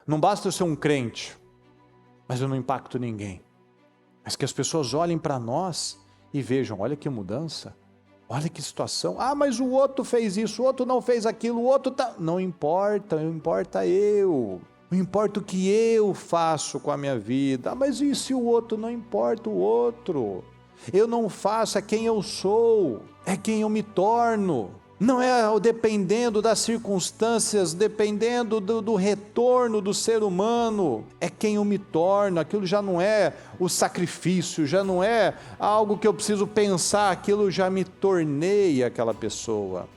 Não basta eu ser um crente, mas eu não impacto ninguém. Mas que as pessoas olhem para nós e vejam, olha que mudança, olha que situação. Ah, mas o outro fez isso, o outro não fez aquilo, o outro tá... Não importa, não importa eu. Não importa o que eu faço com a minha vida. Ah, mas e se o outro? Não importa o outro. Eu não faço, é quem eu sou, é quem eu me torno. Não é dependendo das circunstâncias, dependendo do retorno do ser humano, é quem eu me torno. Aquilo já não é o sacrifício, já não é algo que eu preciso pensar, aquilo já me tornei aquela pessoa.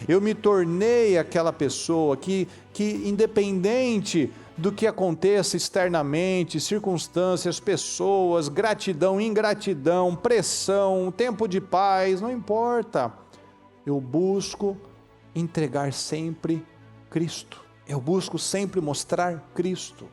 Eu me tornei aquela pessoa que independente do que aconteça externamente, circunstâncias, pessoas, gratidão, ingratidão, pressão, tempo de paz, não importa. Eu busco entregar sempre Cristo. Eu busco sempre mostrar Cristo.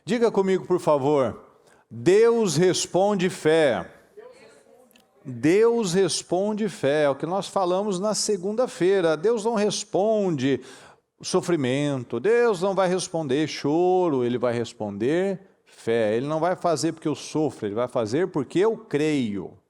Diga comigo, por favor. Deus responde fé. Deus responde fé, é o que nós falamos na segunda-feira. Deus não responde sofrimento, Deus não vai responder choro, Ele vai responder fé. Ele não vai fazer porque eu sofro, Ele vai fazer porque eu creio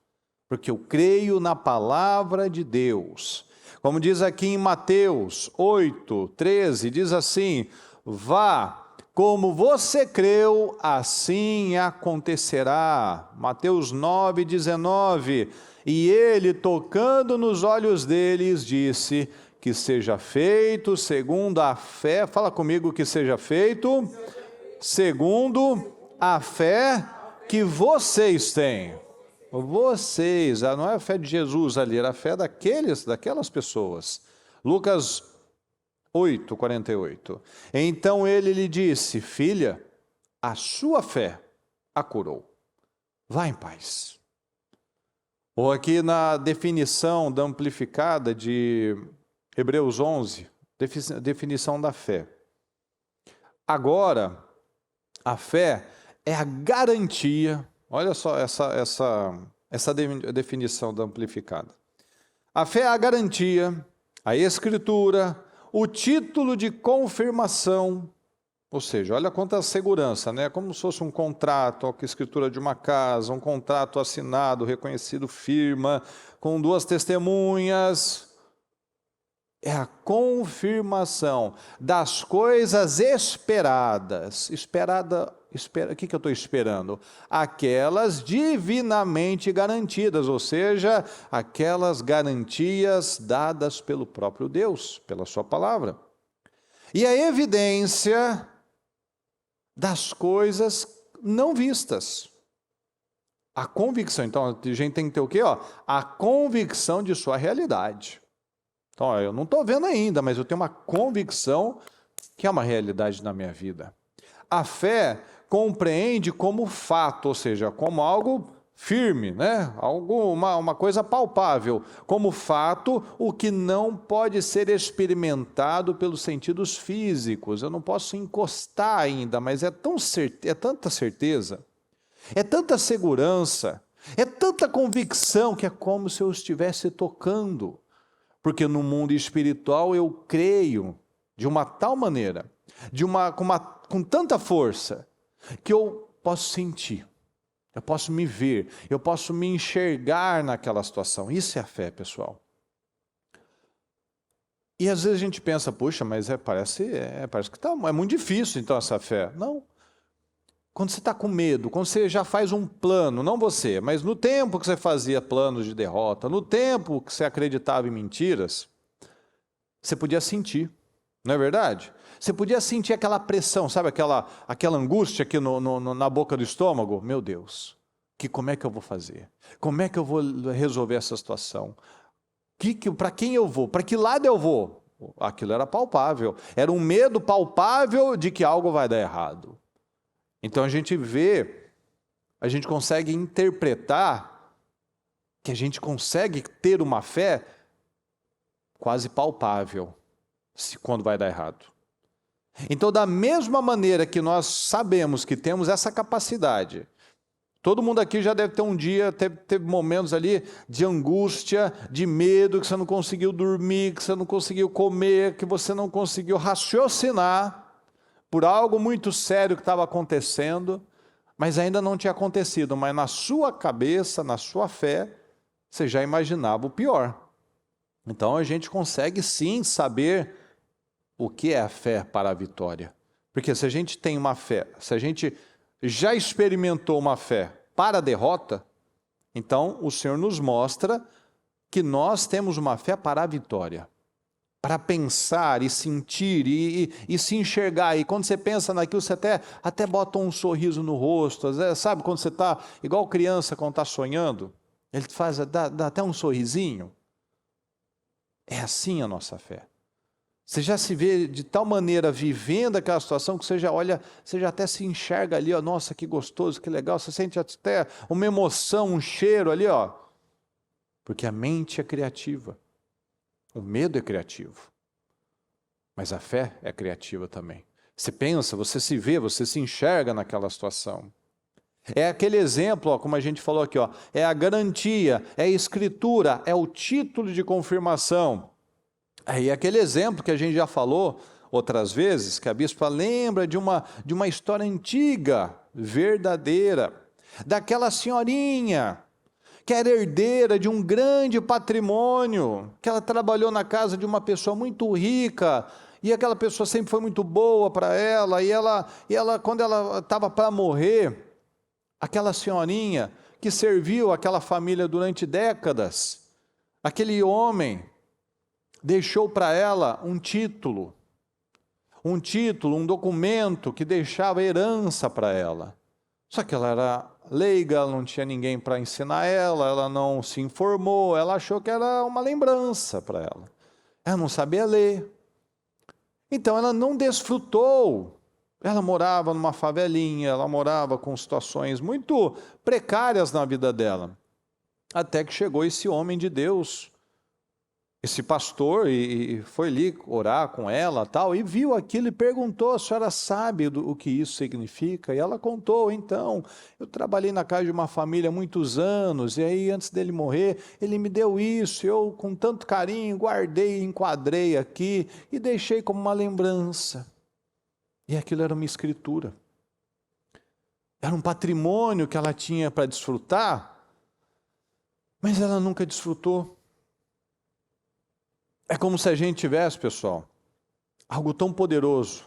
na palavra de Deus. Como diz aqui em Mateus 8:13, diz assim: vá, como você creu, assim acontecerá. Mateus 9:19, e ele, tocando nos olhos deles, disse: que seja feito segundo a fé. Fala comigo, que seja feito segundo a fé que vocês têm. Vocês, não é a fé de Jesus ali, era a fé daquelas pessoas. Lucas 8:48. Então ele lhe disse: filha, a sua fé a curou. Vá em paz. Ou aqui na definição da amplificada de Hebreus 11, definição da fé. Agora, a fé é a garantia, olha só essa definição da amplificada. A fé é a garantia, a escritura, o título de confirmação, ou seja, olha quanta segurança, né? Como se fosse um contrato, a escritura de uma casa, um contrato assinado, reconhecido, firma, com duas testemunhas. É a confirmação das coisas esperadas. O que eu estou esperando? Aquelas divinamente garantidas, ou seja, aquelas garantias dadas pelo próprio Deus, pela sua palavra. E a evidência das coisas não vistas. A convicção, então a gente tem que ter o quê? A convicção de sua realidade. Então, eu não estou vendo ainda, mas eu tenho uma convicção que é uma realidade na minha vida. A fé compreende como fato, ou seja, como algo firme, né? Uma coisa palpável, como fato, o que não pode ser experimentado pelos sentidos físicos. Eu não posso encostar ainda, mas é tanta certeza, é tanta segurança, é tanta convicção que é como se eu estivesse tocando. Porque no mundo espiritual eu creio de uma tal maneira, com tanta força, que eu posso sentir, eu posso me ver, eu posso me enxergar naquela situação. Isso é a fé, pessoal. E às vezes a gente pensa, puxa, mas parece que é muito difícil então essa fé. Não. Quando você está com medo, quando você já faz um plano, não você, mas no tempo que você fazia planos de derrota, no tempo que você acreditava em mentiras, você podia sentir, não é verdade? Você podia sentir aquela pressão, sabe aquela angústia aqui na boca do estômago? Meu Deus, como é que eu vou fazer? Como é que eu vou resolver essa situação? Para quem eu vou? Para que lado eu vou? Aquilo era palpável, era um medo palpável de que algo vai dar errado. Então a gente consegue interpretar que a gente consegue ter uma fé quase palpável quando vai dar errado. Então, da mesma maneira que nós sabemos que temos essa capacidade, todo mundo aqui já deve ter um dia, teve momentos ali de angústia, de medo, que você não conseguiu dormir, que você não conseguiu comer, que você não conseguiu raciocinar por algo muito sério que estava acontecendo, mas ainda não tinha acontecido, mas na sua cabeça, na sua fé, você já imaginava o pior. Então a gente consegue sim saber o que é a fé para a vitória. Porque se a gente tem uma fé, se a gente já experimentou uma fé para a derrota, então o Senhor nos mostra que nós temos uma fé para a vitória. Para pensar e sentir e se enxergar. E quando você pensa naquilo, você até bota um sorriso no rosto. Sabe quando você está, igual criança quando está sonhando? Ele faz, dá até um sorrisinho. É assim a nossa fé. Você já se vê de tal maneira vivendo aquela situação que você já olha, você já até se enxerga ali, ó, nossa, que gostoso, que legal, você sente até uma emoção, um cheiro ali, ó. Porque a mente é criativa. O medo é criativo. Mas a fé é criativa também. Você pensa, você se vê, você se enxerga naquela situação. É aquele exemplo, ó, como a gente falou aqui, ó, é a garantia, é a escritura, é o título de confirmação. Aí aquele exemplo que a gente já falou outras vezes, que a bispa lembra de uma história antiga, verdadeira, daquela senhorinha que era herdeira de um grande patrimônio, que ela trabalhou na casa de uma pessoa muito rica, e aquela pessoa sempre foi muito boa para ela, e ela quando ela estava para morrer, aquela senhorinha que serviu aquela família durante décadas, aquele homem deixou para ela um título, um documento que deixava herança para ela. Só que ela era leiga, ela não tinha ninguém para ensinar ela não se informou, ela achou que era uma lembrança para ela. Ela não sabia ler. Então ela não desfrutou. Ela morava numa favelinha, ela morava com situações muito precárias na vida dela. Até que chegou esse homem de Deus, esse pastor, e foi ali orar com ela tal, e viu aquilo e perguntou: a senhora sabe o que isso significa? E ela contou: então, eu trabalhei na casa de uma família há muitos anos, e aí antes dele morrer, ele me deu isso, eu com tanto carinho guardei, enquadrei aqui, e deixei como uma lembrança. E aquilo era uma escritura. Era um patrimônio que ela tinha para desfrutar, mas ela nunca desfrutou. É como se a gente tivesse, pessoal, algo tão poderoso,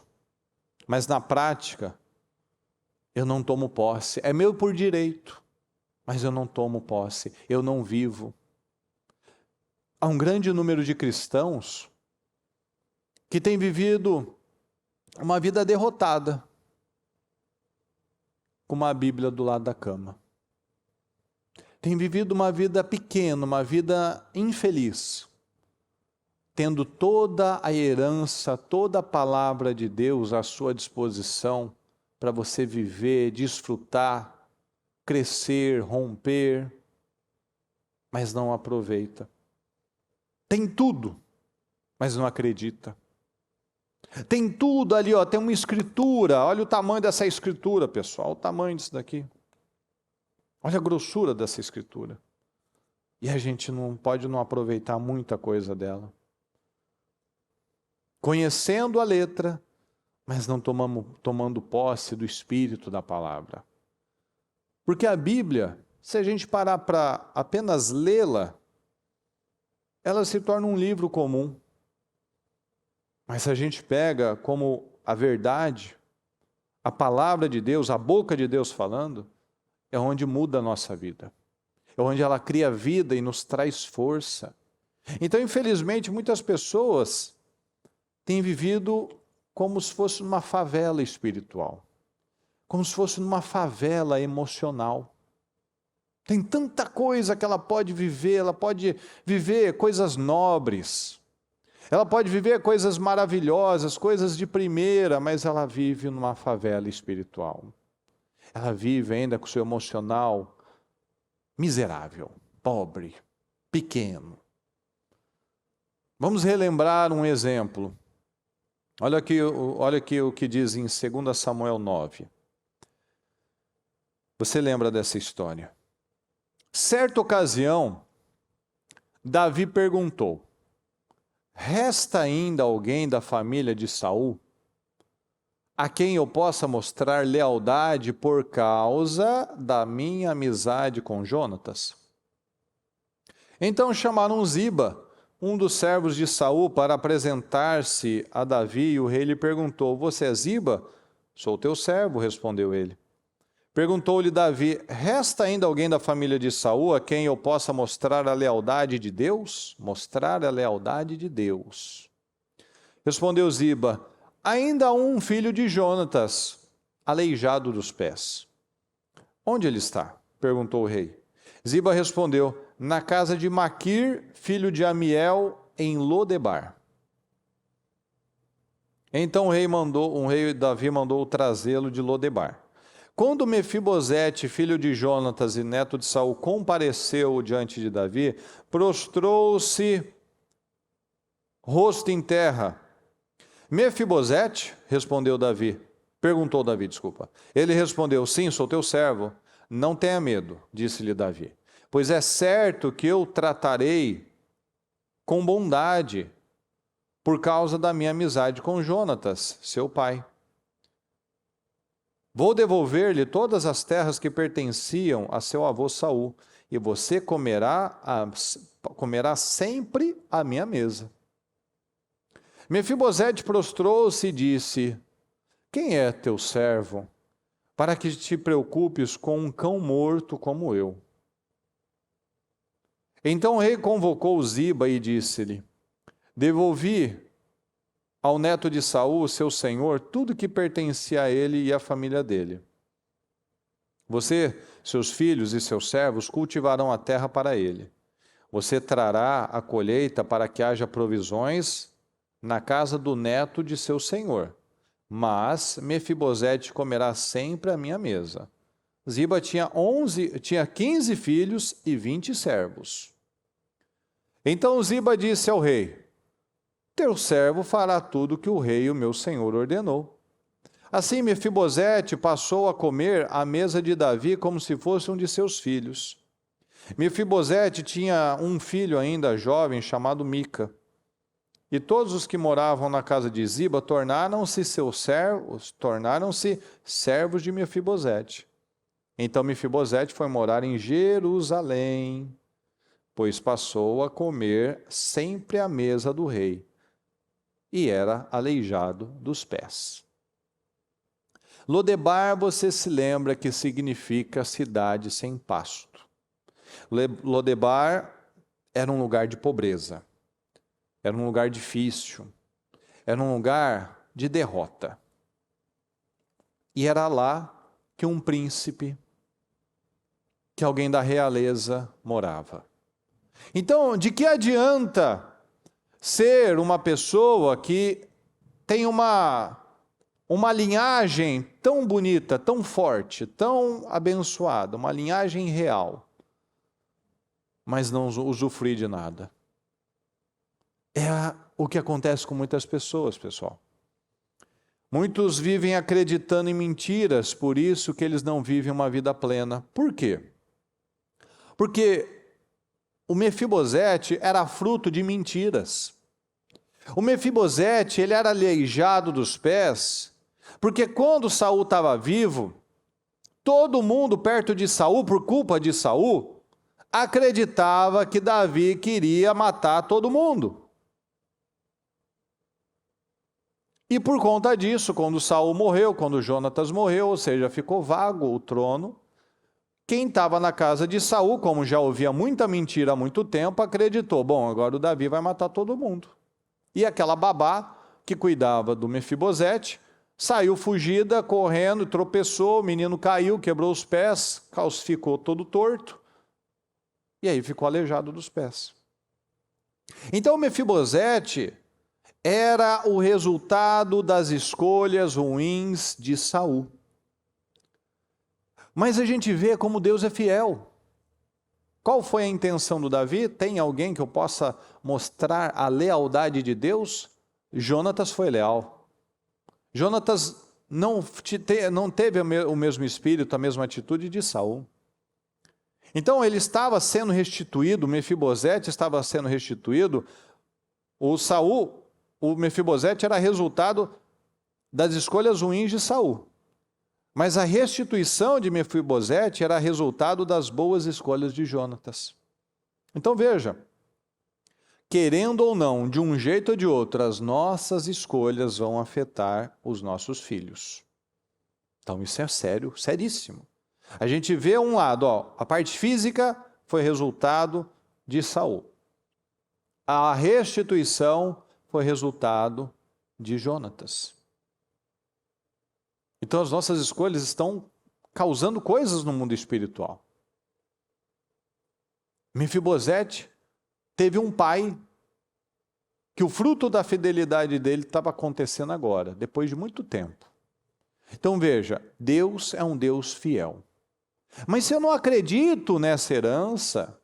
mas na prática, eu não tomo posse. É meu por direito, mas eu não tomo posse, eu não vivo. Há um grande número de cristãos que têm vivido uma vida derrotada, com uma Bíblia do lado da cama. Tem vivido uma vida pequena, uma vida infeliz, tendo toda a herança, toda a palavra de Deus à sua disposição para você viver, desfrutar, crescer, romper, mas não aproveita. Tem tudo, mas não acredita. Tem tudo ali, ó, tem uma escritura, olha o tamanho dessa escritura, pessoal, olha o tamanho disso daqui. Olha a grossura dessa escritura. E a gente não pode não aproveitar muita coisa dela. Conhecendo a letra, mas não tomando posse do espírito da palavra. Porque a Bíblia, se a gente parar para apenas lê-la, ela se torna um livro comum. Mas se a gente pega como a verdade, a palavra de Deus, a boca de Deus falando, é onde muda a nossa vida. É onde ela cria vida e nos traz força. Então, infelizmente, muitas pessoas têm vivido como se fosse numa favela espiritual, como se fosse numa favela emocional. Tem tanta coisa que ela pode viver coisas nobres, ela pode viver coisas maravilhosas, coisas de primeira, mas ela vive numa favela espiritual. Ela vive ainda com o seu emocional miserável, pobre, pequeno. Vamos relembrar um exemplo. Olha aqui o que diz em 2 Samuel 9. Você lembra dessa história? Certa ocasião, Davi perguntou: resta ainda alguém da família de Saul a quem eu possa mostrar lealdade por causa da minha amizade com Jonatas? Então chamaram Ziba, um dos servos de Saul, para apresentar-se a Davi, e o rei lhe perguntou: você é Ziba? Sou teu servo, respondeu ele. Perguntou-lhe Davi: resta ainda alguém da família de Saul a quem eu possa mostrar a lealdade de Deus? Mostrar a lealdade de Deus. Respondeu Ziba: ainda há um filho de Jonatas, aleijado dos pés. Onde ele está? Perguntou o rei. Ziba respondeu: na casa de Maquir, filho de Amiel, em Lodebar. Então Davi mandou trazê-lo de Lodebar. Quando Mefibosete, filho de Jonatas e neto de Saul, compareceu diante de Davi, prostrou-se rosto em terra. Mefibosete, perguntou Davi. Ele respondeu: sim, sou teu servo. Não tenha medo, disse-lhe Davi, pois é certo que eu tratarei com bondade por causa da minha amizade com Jonatas, seu pai. Vou devolver-lhe todas as terras que pertenciam a seu avô Saul, e você comerá sempre à minha mesa. Mefibosete prostrou-se e disse: quem é teu servo, para que te preocupes com um cão morto como eu? Então o rei convocou Ziba e disse-lhe: devolvi ao neto de Saul, seu senhor, tudo que pertencia a ele e à família dele. Você, seus filhos e seus servos cultivarão a terra para ele. Você trará a colheita para que haja provisões na casa do neto de seu senhor. Mas Mefibosete comerá sempre à minha mesa. Ziba tinha 15 filhos e 20 servos. Então Ziba disse ao rei: teu servo fará tudo o que o rei, o meu senhor, ordenou. Assim Mefibosete passou a comer à mesa de Davi como se fosse um de seus filhos. Mefibosete tinha um filho ainda jovem chamado Mica. E todos os que moravam na casa de Ziba tornaram-se servos de Mefibosete. Então Mefibosete foi morar em Jerusalém, pois passou a comer sempre à mesa do rei, e era aleijado dos pés. Lodebar, você se lembra que significa cidade sem pasto. Lodebar era um lugar de pobreza, era um lugar difícil, era um lugar de derrota. E era lá que um príncipe, que alguém da realeza morava. Então, de que adianta ser uma pessoa que tem uma linhagem tão bonita, tão forte, tão abençoada, uma linhagem real, mas não usufruir de nada? É o que acontece com muitas pessoas, pessoal. Muitos vivem acreditando em mentiras, por isso que eles não vivem uma vida plena. Por quê? Porque o Mefibosete era fruto de mentiras. O Mefibosete, ele era aleijado dos pés, porque quando Saul estava vivo, todo mundo perto de Saul, por culpa de Saul, acreditava que Davi queria matar todo mundo. E por conta disso, quando Saul morreu, quando Jonatas morreu, ou seja, ficou vago o trono, quem estava na casa de Saul, como já ouvia muita mentira há muito tempo, acreditou: bom, agora o Davi vai matar todo mundo. E aquela babá que cuidava do Mefibosete saiu fugida, correndo, tropeçou, o menino caiu, quebrou os pés, calcificou todo torto, e aí ficou aleijado dos pés. Então Mefibosete era o resultado das escolhas ruins de Saul. Mas a gente vê como Deus é fiel. Qual foi a intenção do Davi? Tem alguém que eu possa mostrar a lealdade de Deus? Jonatas foi leal. Jonatas não teve o mesmo espírito, a mesma atitude de Saul. Então ele estava sendo restituído, Mefibosete estava sendo restituído, o Mefibosete era resultado das escolhas ruins de Saul. Mas a restituição de Mefibosete era resultado das boas escolhas de Jonatas. Então veja, querendo ou não, de um jeito ou de outro, as nossas escolhas vão afetar os nossos filhos. Então isso é sério, seríssimo. A gente vê um lado, a parte física foi resultado de Saul. A restituição foi resultado de Jonatas. Então as nossas escolhas estão causando coisas no mundo espiritual. Mefibosete teve um pai que o fruto da fidelidade dele estava acontecendo agora, depois de muito tempo. Então veja, Deus é um Deus fiel. Mas se eu não acredito nessa herança,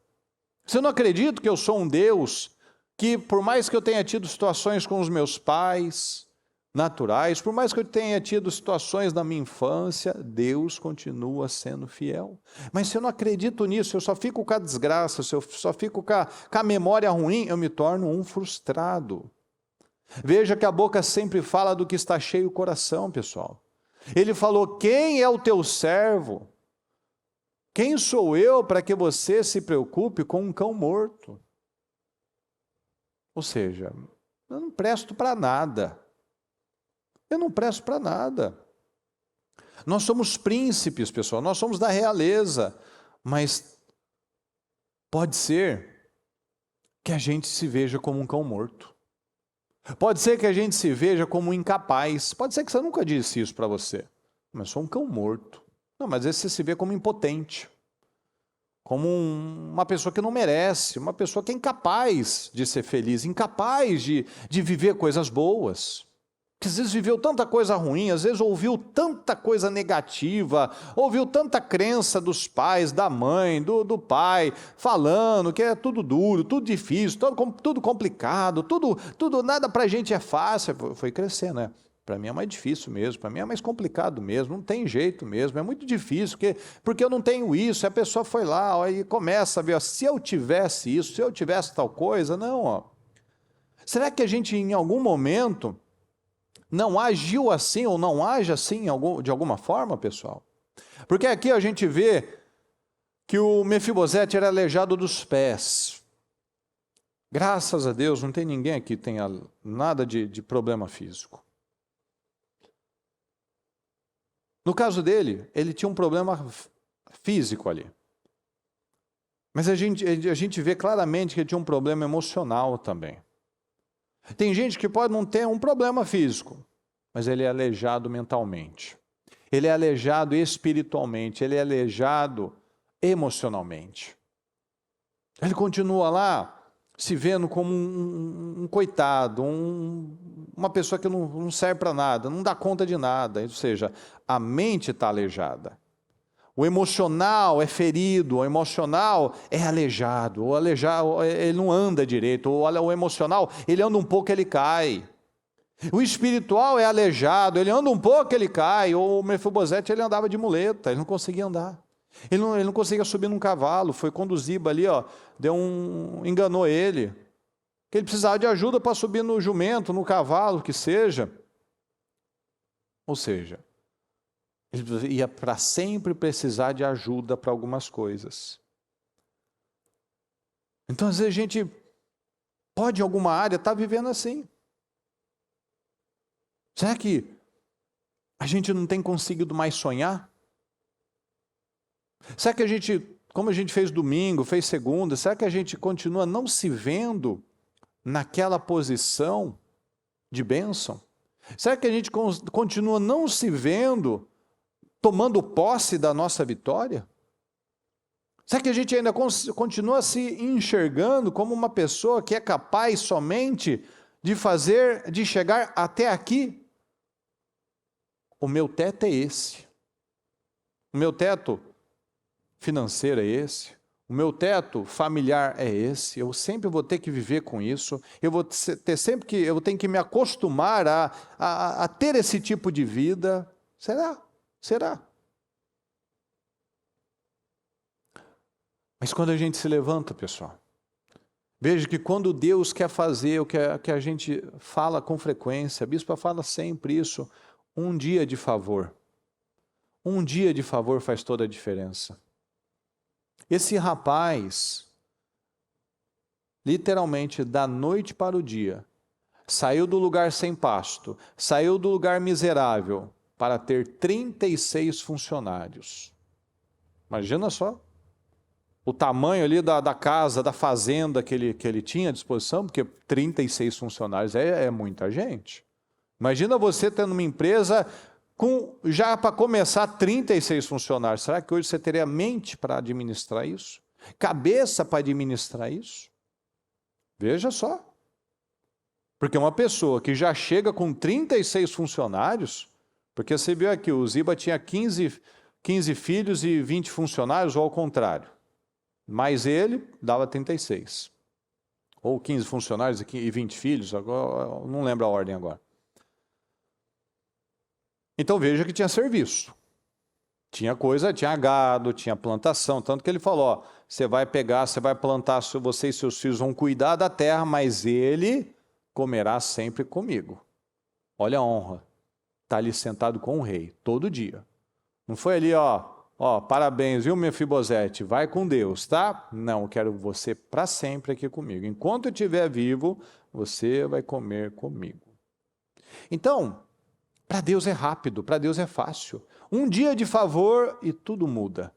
se eu não acredito que eu sou um Deus que, por mais que eu tenha tido situações com os meus pais naturais, por mais que eu tenha tido situações na minha infância, Deus continua sendo fiel. Mas se eu não acredito nisso, eu só fico com a desgraça, se eu só fico com a memória ruim, eu me torno um frustrado. Veja que a boca sempre fala do que está cheio o coração, pessoal. Ele falou, quem é o teu servo? Quem sou eu para que você se preocupe com um cão morto? Ou seja, eu não presto para nada. Eu não presto para nada. Nós somos príncipes, pessoal, nós somos da realeza, mas pode ser que a gente se veja como um cão morto. Pode ser que a gente se veja como um incapaz. Pode ser que você nunca disse isso para você. Mas sou um cão morto. Não, mas às vezes você se vê como impotente. Como uma pessoa que não merece, uma pessoa que é incapaz de ser feliz, incapaz de viver coisas boas. Que às vezes viveu tanta coisa ruim, às vezes ouviu tanta coisa negativa, ouviu tanta crença dos pais, da mãe, do pai, falando que é tudo duro, tudo difícil, tudo complicado, tudo nada para a gente é fácil. Foi crescer, né? Para mim é mais difícil mesmo, para mim é mais complicado mesmo, não tem jeito mesmo, é muito difícil, porque eu não tenho isso. A pessoa foi lá ó, e começa a ver, ó, se eu tivesse isso, se eu tivesse tal coisa, não. Ó. Será que a gente em algum momento não agiu assim ou não age assim de alguma forma, pessoal? Porque aqui a gente vê que o Mefibosete era aleijado dos pés. Graças a Deus não tem ninguém aqui que tenha nada de problema físico. No caso dele, ele tinha um problema físico ali. Mas a gente vê claramente que ele tinha um problema emocional também. Tem gente que pode não ter um problema físico, mas ele é aleijado mentalmente. Ele é aleijado espiritualmente, ele é aleijado emocionalmente. Ele continua lá se vendo como um coitado, uma pessoa que não serve para nada, não dá conta de nada. Ou seja, a mente está aleijada. O emocional é ferido, o emocional é aleijado, ele não anda direito, o emocional, ele anda um pouco, ele cai. O espiritual é aleijado, ele anda um pouco, ele cai. O Mefibosete, ele andava de muleta, ele não conseguia andar. Ele não conseguia subir num cavalo, foi quando o Ziba ali, ó, enganou ele. Que ele precisava de ajuda para subir no jumento, no cavalo, que seja. Ou seja, ele ia para sempre precisar de ajuda para algumas coisas. Então, às vezes, a gente pode, em alguma área, estar vivendo assim. Será que a gente não tem conseguido mais sonhar? Será que a gente, como a gente fez domingo, fez segunda, será que a gente continua não se vendo naquela posição de bênção? Será que a gente continua não se vendo tomando posse da nossa vitória? Será que a gente ainda continua se enxergando como uma pessoa que é capaz somente de chegar até aqui? O meu teto é esse. O meu teto financeiro é esse. O meu teto familiar é esse, eu sempre vou ter que viver com isso, eu vou ter sempre que, eu tenho que me acostumar a ter esse tipo de vida. Será? Será? Mas quando a gente se levanta, pessoal, veja que quando Deus quer fazer o que a gente fala com frequência, a bispa fala sempre isso, um dia de favor. Um dia de favor faz toda a diferença. Esse rapaz, literalmente da noite para o dia, saiu do lugar sem pasto, saiu do lugar miserável para ter 36 funcionários. Imagina só o tamanho ali da casa, da fazenda que ele tinha à disposição, porque 36 funcionários é muita gente. Imagina você tendo uma empresa com, já para começar, 36 funcionários. Será que hoje você teria mente para administrar isso? Cabeça para administrar isso? Veja só. Porque uma pessoa que já chega com 36 funcionários, porque você viu aqui, o Ziba tinha 15 filhos e 20 funcionários, ou ao contrário. Mas ele dava 36. Ou 15 funcionários e 20 filhos, agora, não lembro a ordem agora. Então veja que tinha serviço. Tinha coisa, tinha gado, tinha plantação. Tanto que ele falou, ó, você vai pegar, você vai plantar, você e seus filhos vão cuidar da terra, mas ele comerá sempre comigo. Olha a honra. Está ali sentado com o rei, todo dia. Não foi ali, ó, parabéns, viu, Mefibosete? Vai com Deus, tá? Não, eu quero você para sempre aqui comigo. Enquanto eu estiver vivo, você vai comer comigo. Então, para Deus é rápido, para Deus é fácil. Um dia de favor e tudo muda.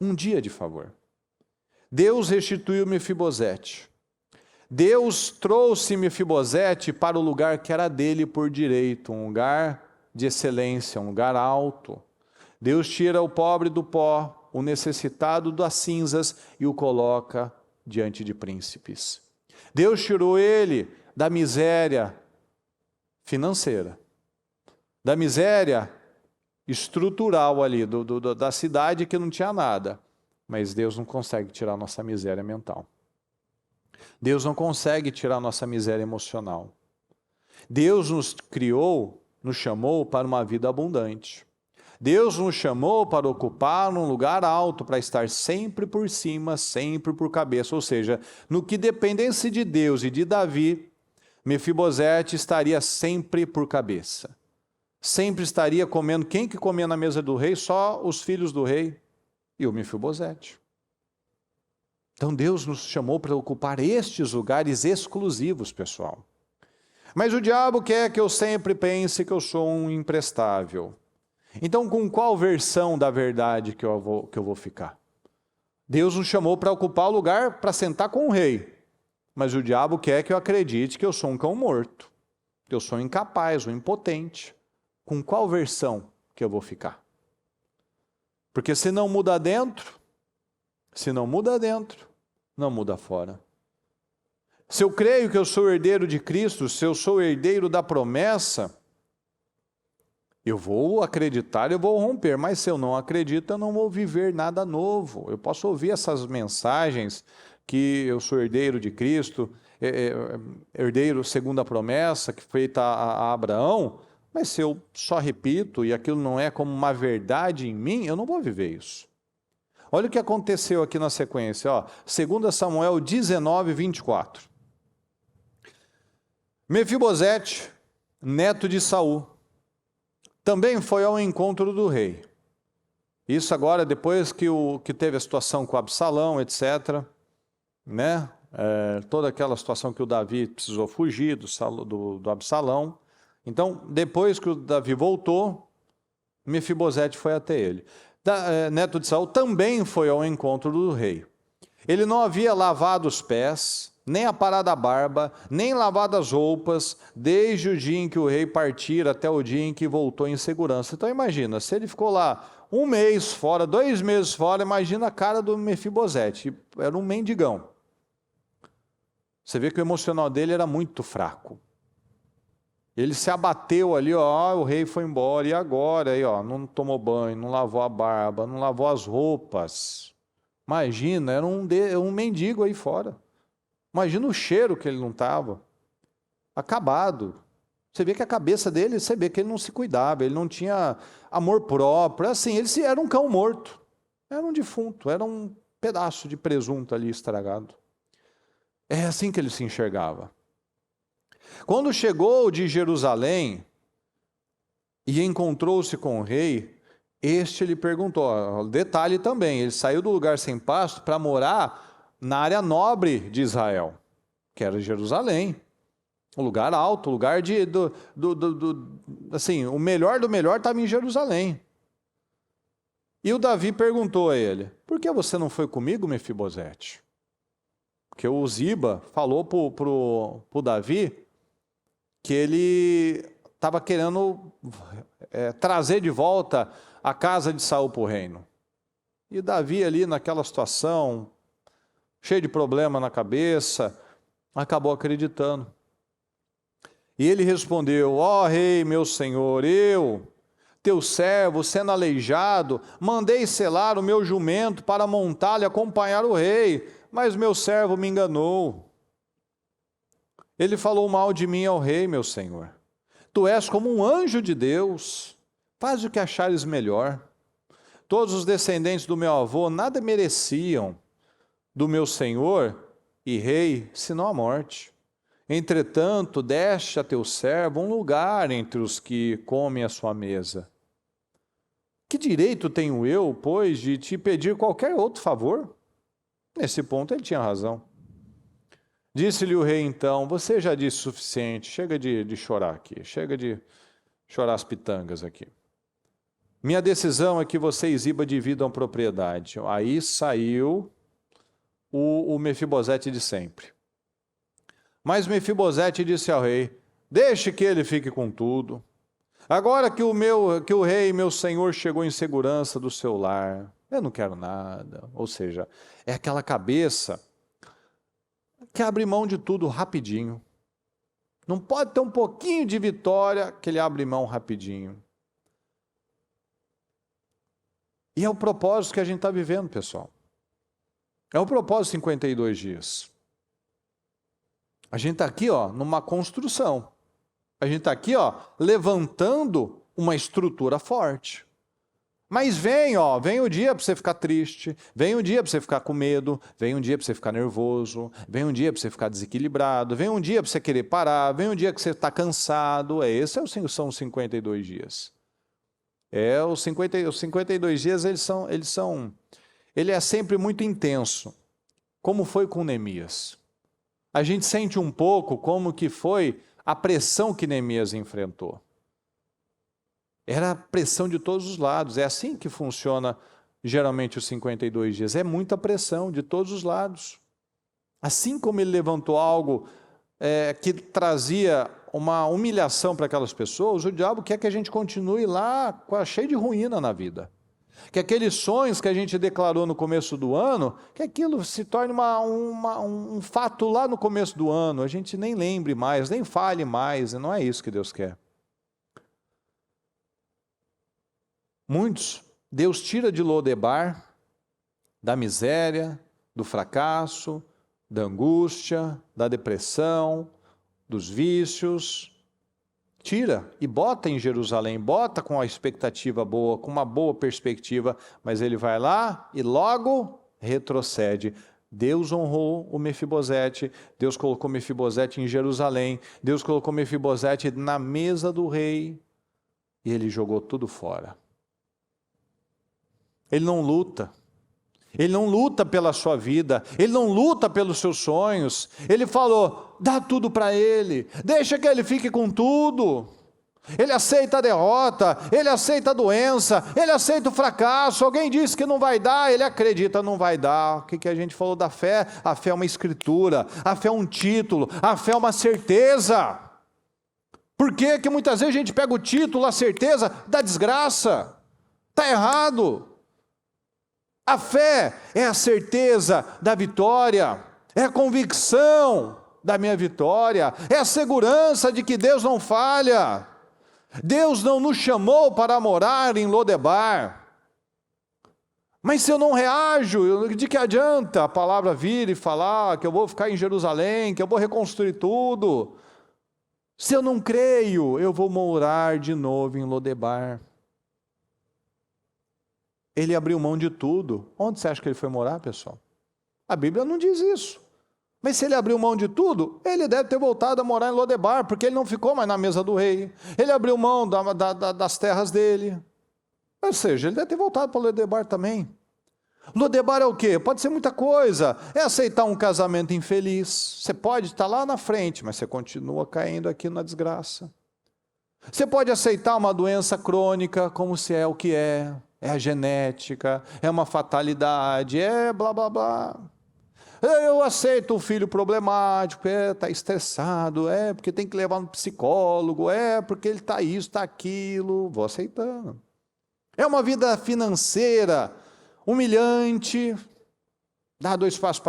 Um dia de favor. Deus restituiu Mefibosete. Deus trouxe Mefibosete para o lugar que era dele por direito, um lugar de excelência, um lugar alto. Deus tira o pobre do pó, o necessitado das cinzas e o coloca diante de príncipes. Deus tirou ele da miséria financeira, da miséria estrutural ali, da cidade que não tinha nada. Mas Deus não consegue tirar a nossa miséria mental. Deus não consegue tirar a nossa miséria emocional. Deus nos criou, nos chamou para uma vida abundante. Deus nos chamou para ocupar um lugar alto, para estar sempre por cima, sempre por cabeça. Ou seja, no que dependesse de Deus e de Davi, Mefibosete estaria sempre por cabeça. Sempre estaria comendo. Quem que comia na mesa do rei? Só os filhos do rei e o Mefibosete. Então Deus nos chamou para ocupar estes lugares exclusivos, pessoal. Mas o diabo quer que eu sempre pense que eu sou um imprestável. Então, com qual versão da verdade que eu vou ficar? Deus nos chamou para ocupar o lugar, para sentar com o rei. Mas o diabo quer que eu acredite que eu sou um cão morto, que eu sou incapaz, um impotente. Com qual versão que eu vou ficar? Porque se não muda dentro, não muda fora. Se eu creio que eu sou herdeiro de Cristo, se eu sou herdeiro da promessa, eu vou acreditar, eu vou romper, mas se eu não acredito, eu não vou viver nada novo. Eu posso ouvir essas mensagens que eu sou herdeiro de Cristo, herdeiro segundo a promessa que foi feita a Abraão, mas se eu só repito e aquilo não é como uma verdade em mim, eu não vou viver isso. Olha o que aconteceu aqui na sequência, 2 Samuel 19, 24. Mefibosete, neto de Saul, também foi ao encontro do rei. Isso agora depois que teve a situação com Absalão, etc., né? Toda aquela situação que o Davi precisou fugir do Absalão. Então, depois que o Davi voltou, Mefibosete foi até ele. Neto de Saul também foi ao encontro do rei. Ele não havia lavado os pés, nem aparado a barba, nem lavado as roupas, desde o dia em que o rei partira até o dia em que voltou em segurança. Então imagina, se ele ficou lá 1 mês fora, 2 meses fora, imagina a cara do Mefibosete, era um mendigão. Você vê que o emocional dele era muito fraco. Ele se abateu ali, o rei foi embora, e agora? Aí, não tomou banho, não lavou a barba, não lavou as roupas. Imagina, era um mendigo aí fora. Imagina o cheiro que ele não estava. Acabado. Você vê que a cabeça dele, você vê que ele não se cuidava, ele não tinha amor próprio. Assim, ele era um cão morto. Era um defunto, era um pedaço de presunto ali estragado. É assim que ele se enxergava. Quando chegou de Jerusalém e encontrou-se com o rei, este lhe perguntou, detalhe também, ele saiu do lugar sem pasto para morar na área nobre de Israel, que era Jerusalém, um lugar alto, um lugar assim, o melhor do melhor estava em Jerusalém. E o Davi perguntou a ele, por que você não foi comigo, Mefibosete? Porque o Ziba falou para o Davi que ele estava querendo trazer de volta a casa de Saul para o reino. E Davi ali naquela situação, cheio de problema na cabeça, acabou acreditando. E ele respondeu, ó rei, meu senhor, eu, teu servo, sendo aleijado, mandei selar o meu jumento para montá-lo e acompanhar o rei, mas meu servo me enganou. Ele falou mal de mim ao rei, meu senhor. Tu és como um anjo de Deus, faz o que achares melhor. Todos os descendentes do meu avô nada mereciam do meu senhor e rei, senão a morte. Entretanto, deste a teu servo um lugar entre os que comem a sua mesa. Que direito tenho eu, pois, de te pedir qualquer outro favor? Nesse ponto ele tinha razão. Disse-lhe o rei então, você já disse o suficiente, chega de chorar aqui, chega de chorar as pitangas aqui. Minha decisão é que você e Ziba dividam a propriedade. Aí saiu o Mefibosete de sempre. Mas Mefibosete disse ao rei, deixe que ele fique com tudo. Agora que o rei, meu senhor, chegou em segurança do seu lar, eu não quero nada. Ou seja, é aquela cabeça que abre mão de tudo rapidinho. Não pode ter um pouquinho de vitória que ele abre mão rapidinho. E é o propósito que a gente está vivendo, pessoal. É o propósito 52 dias. A gente está aqui, numa construção. A gente está aqui, levantando uma estrutura forte. Mas vem o dia para você ficar triste, vem o dia para você ficar com medo, vem um dia para você ficar nervoso, vem um dia para você ficar desequilibrado, vem um dia para você querer parar, vem um dia que você está cansado. São os 52 dias. Os 52 dias, ele é sempre muito intenso, como foi com Neemias. A gente sente um pouco como que foi a pressão que Neemias enfrentou. Era pressão de todos os lados, é assim que funciona geralmente os 52 dias, é muita pressão de todos os lados. Assim como ele levantou algo que trazia uma humilhação para aquelas pessoas, o diabo quer que a gente continue lá cheio de ruína na vida. Que aqueles sonhos que a gente declarou no começo do ano, que aquilo se torne um fato lá no começo do ano, a gente nem lembre mais, nem fale mais, e não é isso que Deus quer. Muitos, Deus tira de Lodebar, da miséria, do fracasso, da angústia, da depressão, dos vícios, tira e bota em Jerusalém, bota com a expectativa boa, com uma boa perspectiva, mas ele vai lá e logo retrocede. Deus honrou o Mefibosete, Deus colocou Mefibosete em Jerusalém, Deus colocou Mefibosete na mesa do rei e ele jogou tudo fora. Ele não luta pela sua vida, ele não luta pelos seus sonhos, ele falou, dá tudo para ele, deixa que ele fique com tudo. Ele aceita a derrota, ele aceita a doença, ele aceita o fracasso. Alguém disse que não vai dar, ele acredita, não vai dar. O que a gente falou da fé? A fé é uma escritura, a fé é um título, a fé é uma certeza. Por que que muitas vezes a gente pega o título, a certeza da desgraça? Está errado. A fé é a certeza da vitória, é a convicção da minha vitória, é a segurança de que Deus não falha. Deus não nos chamou para morar em Lodebar. Mas se eu não reajo, de que adianta a palavra vir e falar que eu vou ficar em Jerusalém, que eu vou reconstruir tudo? Se eu não creio, eu vou morar de novo em Lodebar. Ele abriu mão de tudo. Onde você acha que ele foi morar, pessoal? A Bíblia não diz isso. Mas se ele abriu mão de tudo, ele deve ter voltado a morar em Lodebar, porque ele não ficou mais na mesa do rei. Ele abriu mão das terras dele. Ou seja, ele deve ter voltado para Lodebar também. Lodebar é o quê? Pode ser muita coisa. É aceitar um casamento infeliz. Você pode estar lá na frente, mas você continua caindo aqui na desgraça. Você pode aceitar uma doença crônica como se é o que é a genética, é uma fatalidade, é blá blá blá. Eu aceito um filho problemático, está estressado, porque tem que levar no psicólogo, porque ele está isso, está aquilo, vou aceitando. É uma vida financeira humilhante, dá 2 passos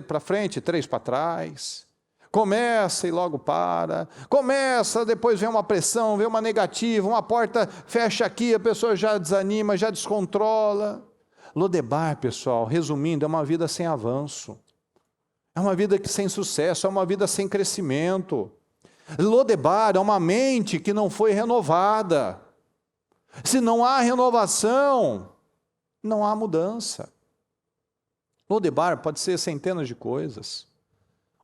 para frente, 3 para trás, começa e logo para, começa, depois vem uma pressão, vem uma negativa, uma porta fecha aqui, a pessoa já desanima, já descontrola. Lodebar, pessoal, resumindo, é uma vida sem avanço, é uma vida sem sucesso, é uma vida sem crescimento. Lodebar é uma mente que não foi renovada. Se não há renovação, não há mudança. Lodebar pode ser centenas de coisas.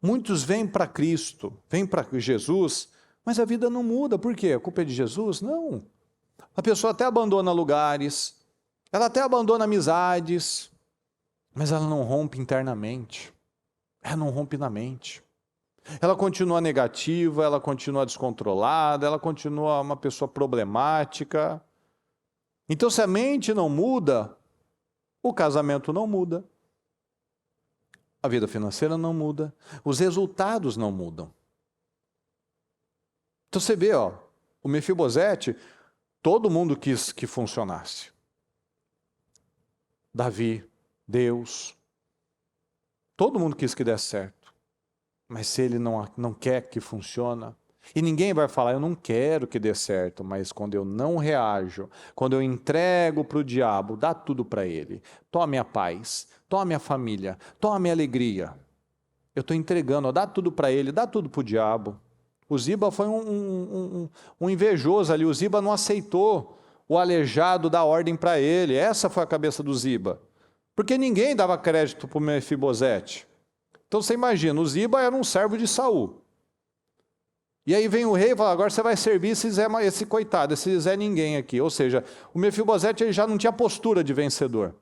Muitos vêm para Cristo, vêm para Jesus, mas a vida não muda. Por quê? A culpa é de Jesus? Não. A pessoa até abandona lugares, ela até abandona amizades, mas ela não rompe internamente. Ela não rompe na mente. Ela continua negativa, ela continua descontrolada, ela continua uma pessoa problemática. Então, se a mente não muda, o casamento não muda, a vida financeira não muda, os resultados não mudam. Então você vê, o Mefibosete, todo mundo quis que funcionasse. Davi, Deus, todo mundo quis que desse certo. Mas se ele não quer que funcione, e ninguém vai falar, eu não quero que dê certo, mas quando eu não reajo, quando eu entrego para o diabo, dá tudo para ele, toma minha paz, toma minha família, toma minha alegria, eu estou entregando, dá tudo para ele, dá tudo para o diabo. O Ziba foi um invejoso ali, o Ziba não aceitou o aleijado dar ordem para ele, essa foi a cabeça do Ziba, porque ninguém dava crédito para o Mefibosete. Então você imagina, o Ziba era um servo de Saul. E aí vem o rei e fala, agora você vai servir esse coitado, esse Zé Ninguém aqui. Ou seja, o Mefibosete ele já não tinha postura de vencedor.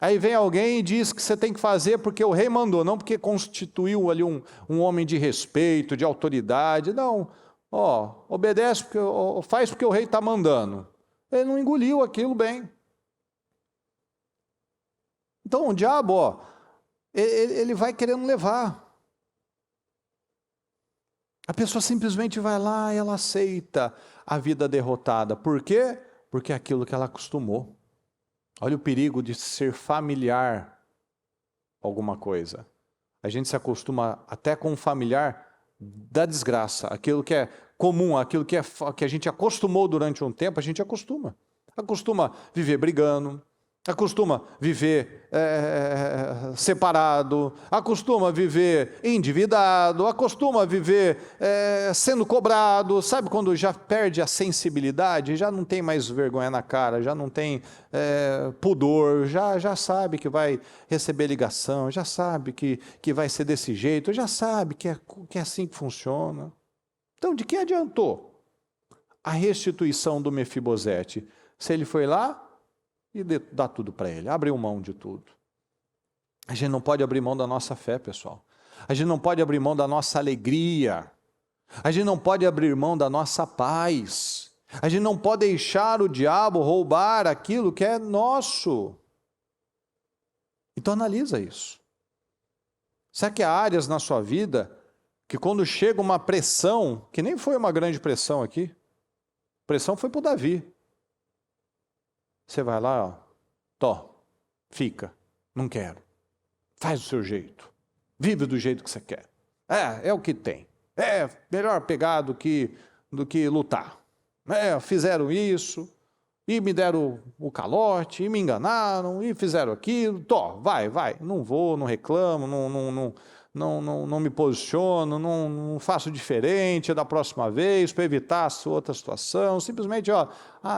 Aí vem alguém e diz que você tem que fazer porque o rei mandou, não porque constituiu ali um homem de respeito, de autoridade. Não, obedece, faz porque o rei está mandando. Ele não engoliu aquilo bem. Então o diabo, ele vai querendo levar. A pessoa simplesmente vai lá e ela aceita a vida derrotada. Por quê? Porque é aquilo que ela acostumou. Olha o perigo de ser familiar alguma coisa. A gente se acostuma até com um familiar da desgraça. Aquilo que é comum, aquilo que a gente acostumou durante um tempo, a gente acostuma. Acostuma viver brigando, acostuma viver separado, acostuma viver endividado, acostuma viver sendo cobrado. Sabe quando já perde a sensibilidade, já não tem mais vergonha na cara, já não tem pudor, já sabe que vai receber ligação, já sabe que vai ser desse jeito, já sabe que é assim que funciona. Então, de que adiantou a restituição do Mefibosete? Se ele foi lá e dá tudo para ele, abriu mão de tudo. A gente não pode abrir mão da nossa fé, pessoal. A gente não pode abrir mão da nossa alegria. A gente não pode abrir mão da nossa paz. A gente não pode deixar o diabo roubar aquilo que é nosso. Então analisa isso. Será que há áreas na sua vida que quando chega uma pressão, que nem foi uma grande pressão aqui, pressão foi para o Davi. Você vai lá, fica, não quero. Faz do seu jeito, vive do jeito que você quer. É o que tem. Melhor pegar do que lutar. Fizeram isso, e me deram o calote, e me enganaram, e fizeram aquilo, vai, não vou, não reclamo, não me posiciono, não faço diferente da próxima vez, para evitar outra situação, simplesmente,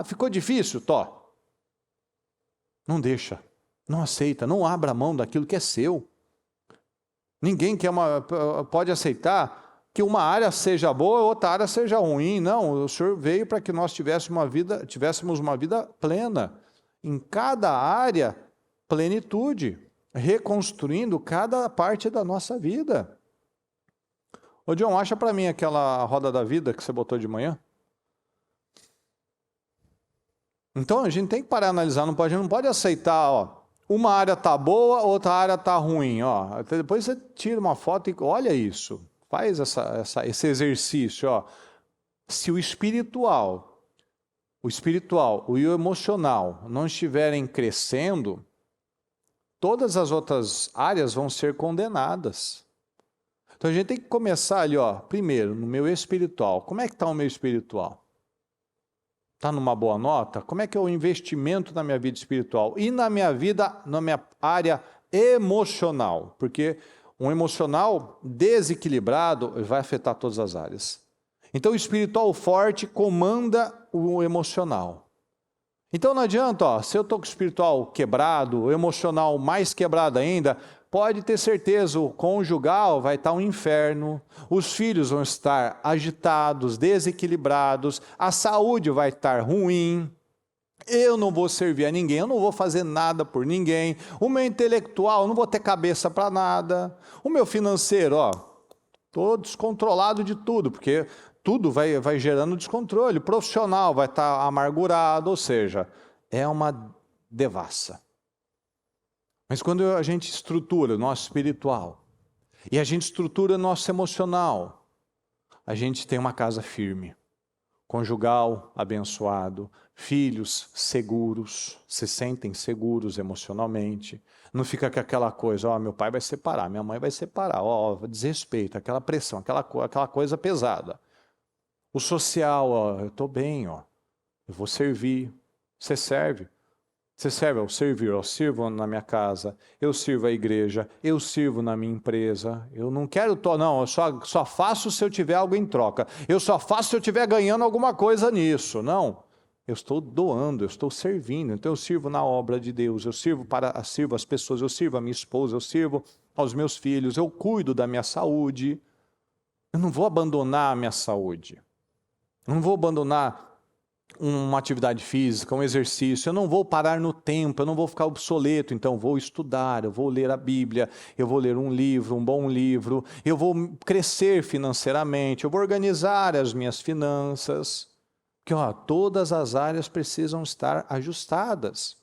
ficou difícil, não deixa, não aceita, não abra mão daquilo que é seu. Ninguém pode aceitar que uma área seja boa e outra área seja ruim. Não, o Senhor veio para que nós tivéssemos uma vida plena. Em cada área, plenitude, reconstruindo cada parte da nossa vida. Ô John, acha para mim aquela roda da vida que você botou de manhã? Então a gente tem que parar e analisar, não pode aceitar, uma área está boa, outra área está ruim. Depois você tira uma foto e olha isso. Faz esse exercício. Se o espiritual e o emocional não estiverem crescendo, todas as outras áreas vão ser condenadas. Então a gente tem que começar ali, primeiro, no meu espiritual. Como é que está o meu espiritual? Está numa boa nota? Como é que é o investimento na minha vida espiritual? E na minha área emocional? Porque um emocional desequilibrado vai afetar todas as áreas. Então o espiritual forte comanda o emocional. Então não adianta, se eu estou com o espiritual quebrado, o emocional mais quebrado ainda, pode ter certeza, o conjugal vai estar um inferno, os filhos vão estar agitados, desequilibrados, a saúde vai estar ruim, eu não vou servir a ninguém, eu não vou fazer nada por ninguém, o meu intelectual, eu não vou ter cabeça para nada, o meu financeiro, estou descontrolado de tudo, porque tudo vai gerando descontrole, o profissional vai estar amargurado, ou seja, é uma devassa. Mas quando a gente estrutura o nosso espiritual e a gente estrutura o nosso emocional, a gente tem uma casa firme, conjugal abençoado, filhos seguros, se sentem seguros emocionalmente, não fica com aquela coisa, meu pai vai separar, minha mãe vai separar, desrespeito, aquela pressão, aquela coisa pesada. O social, eu estou bem, eu vou servir, você serve. Você serve ao servir, eu sirvo na minha casa, eu sirvo à igreja, eu sirvo na minha empresa, eu não quero, eu só faço se eu tiver algo em troca, eu só faço se eu estiver ganhando alguma coisa nisso, não, eu estou doando, eu estou servindo, então eu sirvo na obra de Deus, eu sirvo as pessoas, eu sirvo a minha esposa, eu sirvo aos meus filhos, eu cuido da minha saúde, eu não vou abandonar a minha saúde, eu não vou abandonar uma atividade física, um exercício, eu não vou parar no tempo, eu não vou ficar obsoleto, então vou estudar, eu vou ler a Bíblia, eu vou ler um livro, um bom livro, eu vou crescer financeiramente, eu vou organizar as minhas finanças, porque todas as áreas precisam estar ajustadas.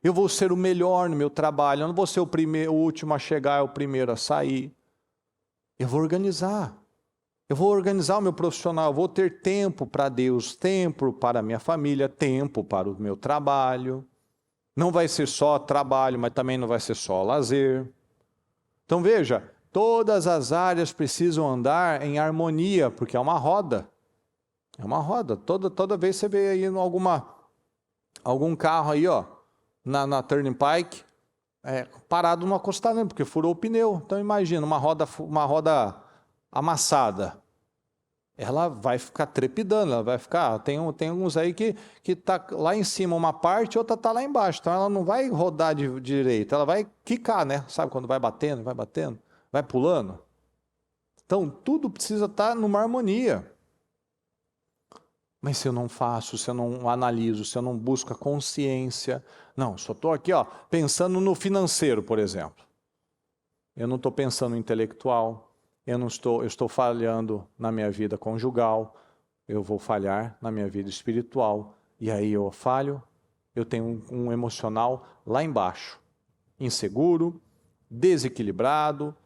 Eu vou ser o melhor no meu trabalho, eu não vou ser o último a chegar, o primeiro a sair. Eu vou organizar. Eu vou organizar o meu profissional, eu vou ter tempo para Deus, tempo para a minha família, tempo para o meu trabalho. Não vai ser só trabalho, mas também não vai ser só lazer. Então veja, todas as áreas precisam andar em harmonia, porque é uma roda. É uma roda. Toda vez você vê aí algum carro aí, na Turning Pike, parado no acostamento, porque furou o pneu. Então imagina, uma roda amassada, ela vai ficar trepidando, ela vai ficar, tem uns aí que tá lá em cima uma parte, outra tá lá embaixo, então ela não vai rodar de direito, ela vai quicar, né? Sabe quando vai batendo, vai pulando? Então tudo precisa estar numa harmonia. Mas se eu não faço, se eu não analiso, se eu não busco a consciência, não, só estou aqui pensando no financeiro, por exemplo. Eu não estou pensando no intelectual, eu estou falhando na minha vida conjugal, eu vou falhar na minha vida espiritual, e aí eu falho, eu tenho um emocional lá embaixo, inseguro, desequilibrado,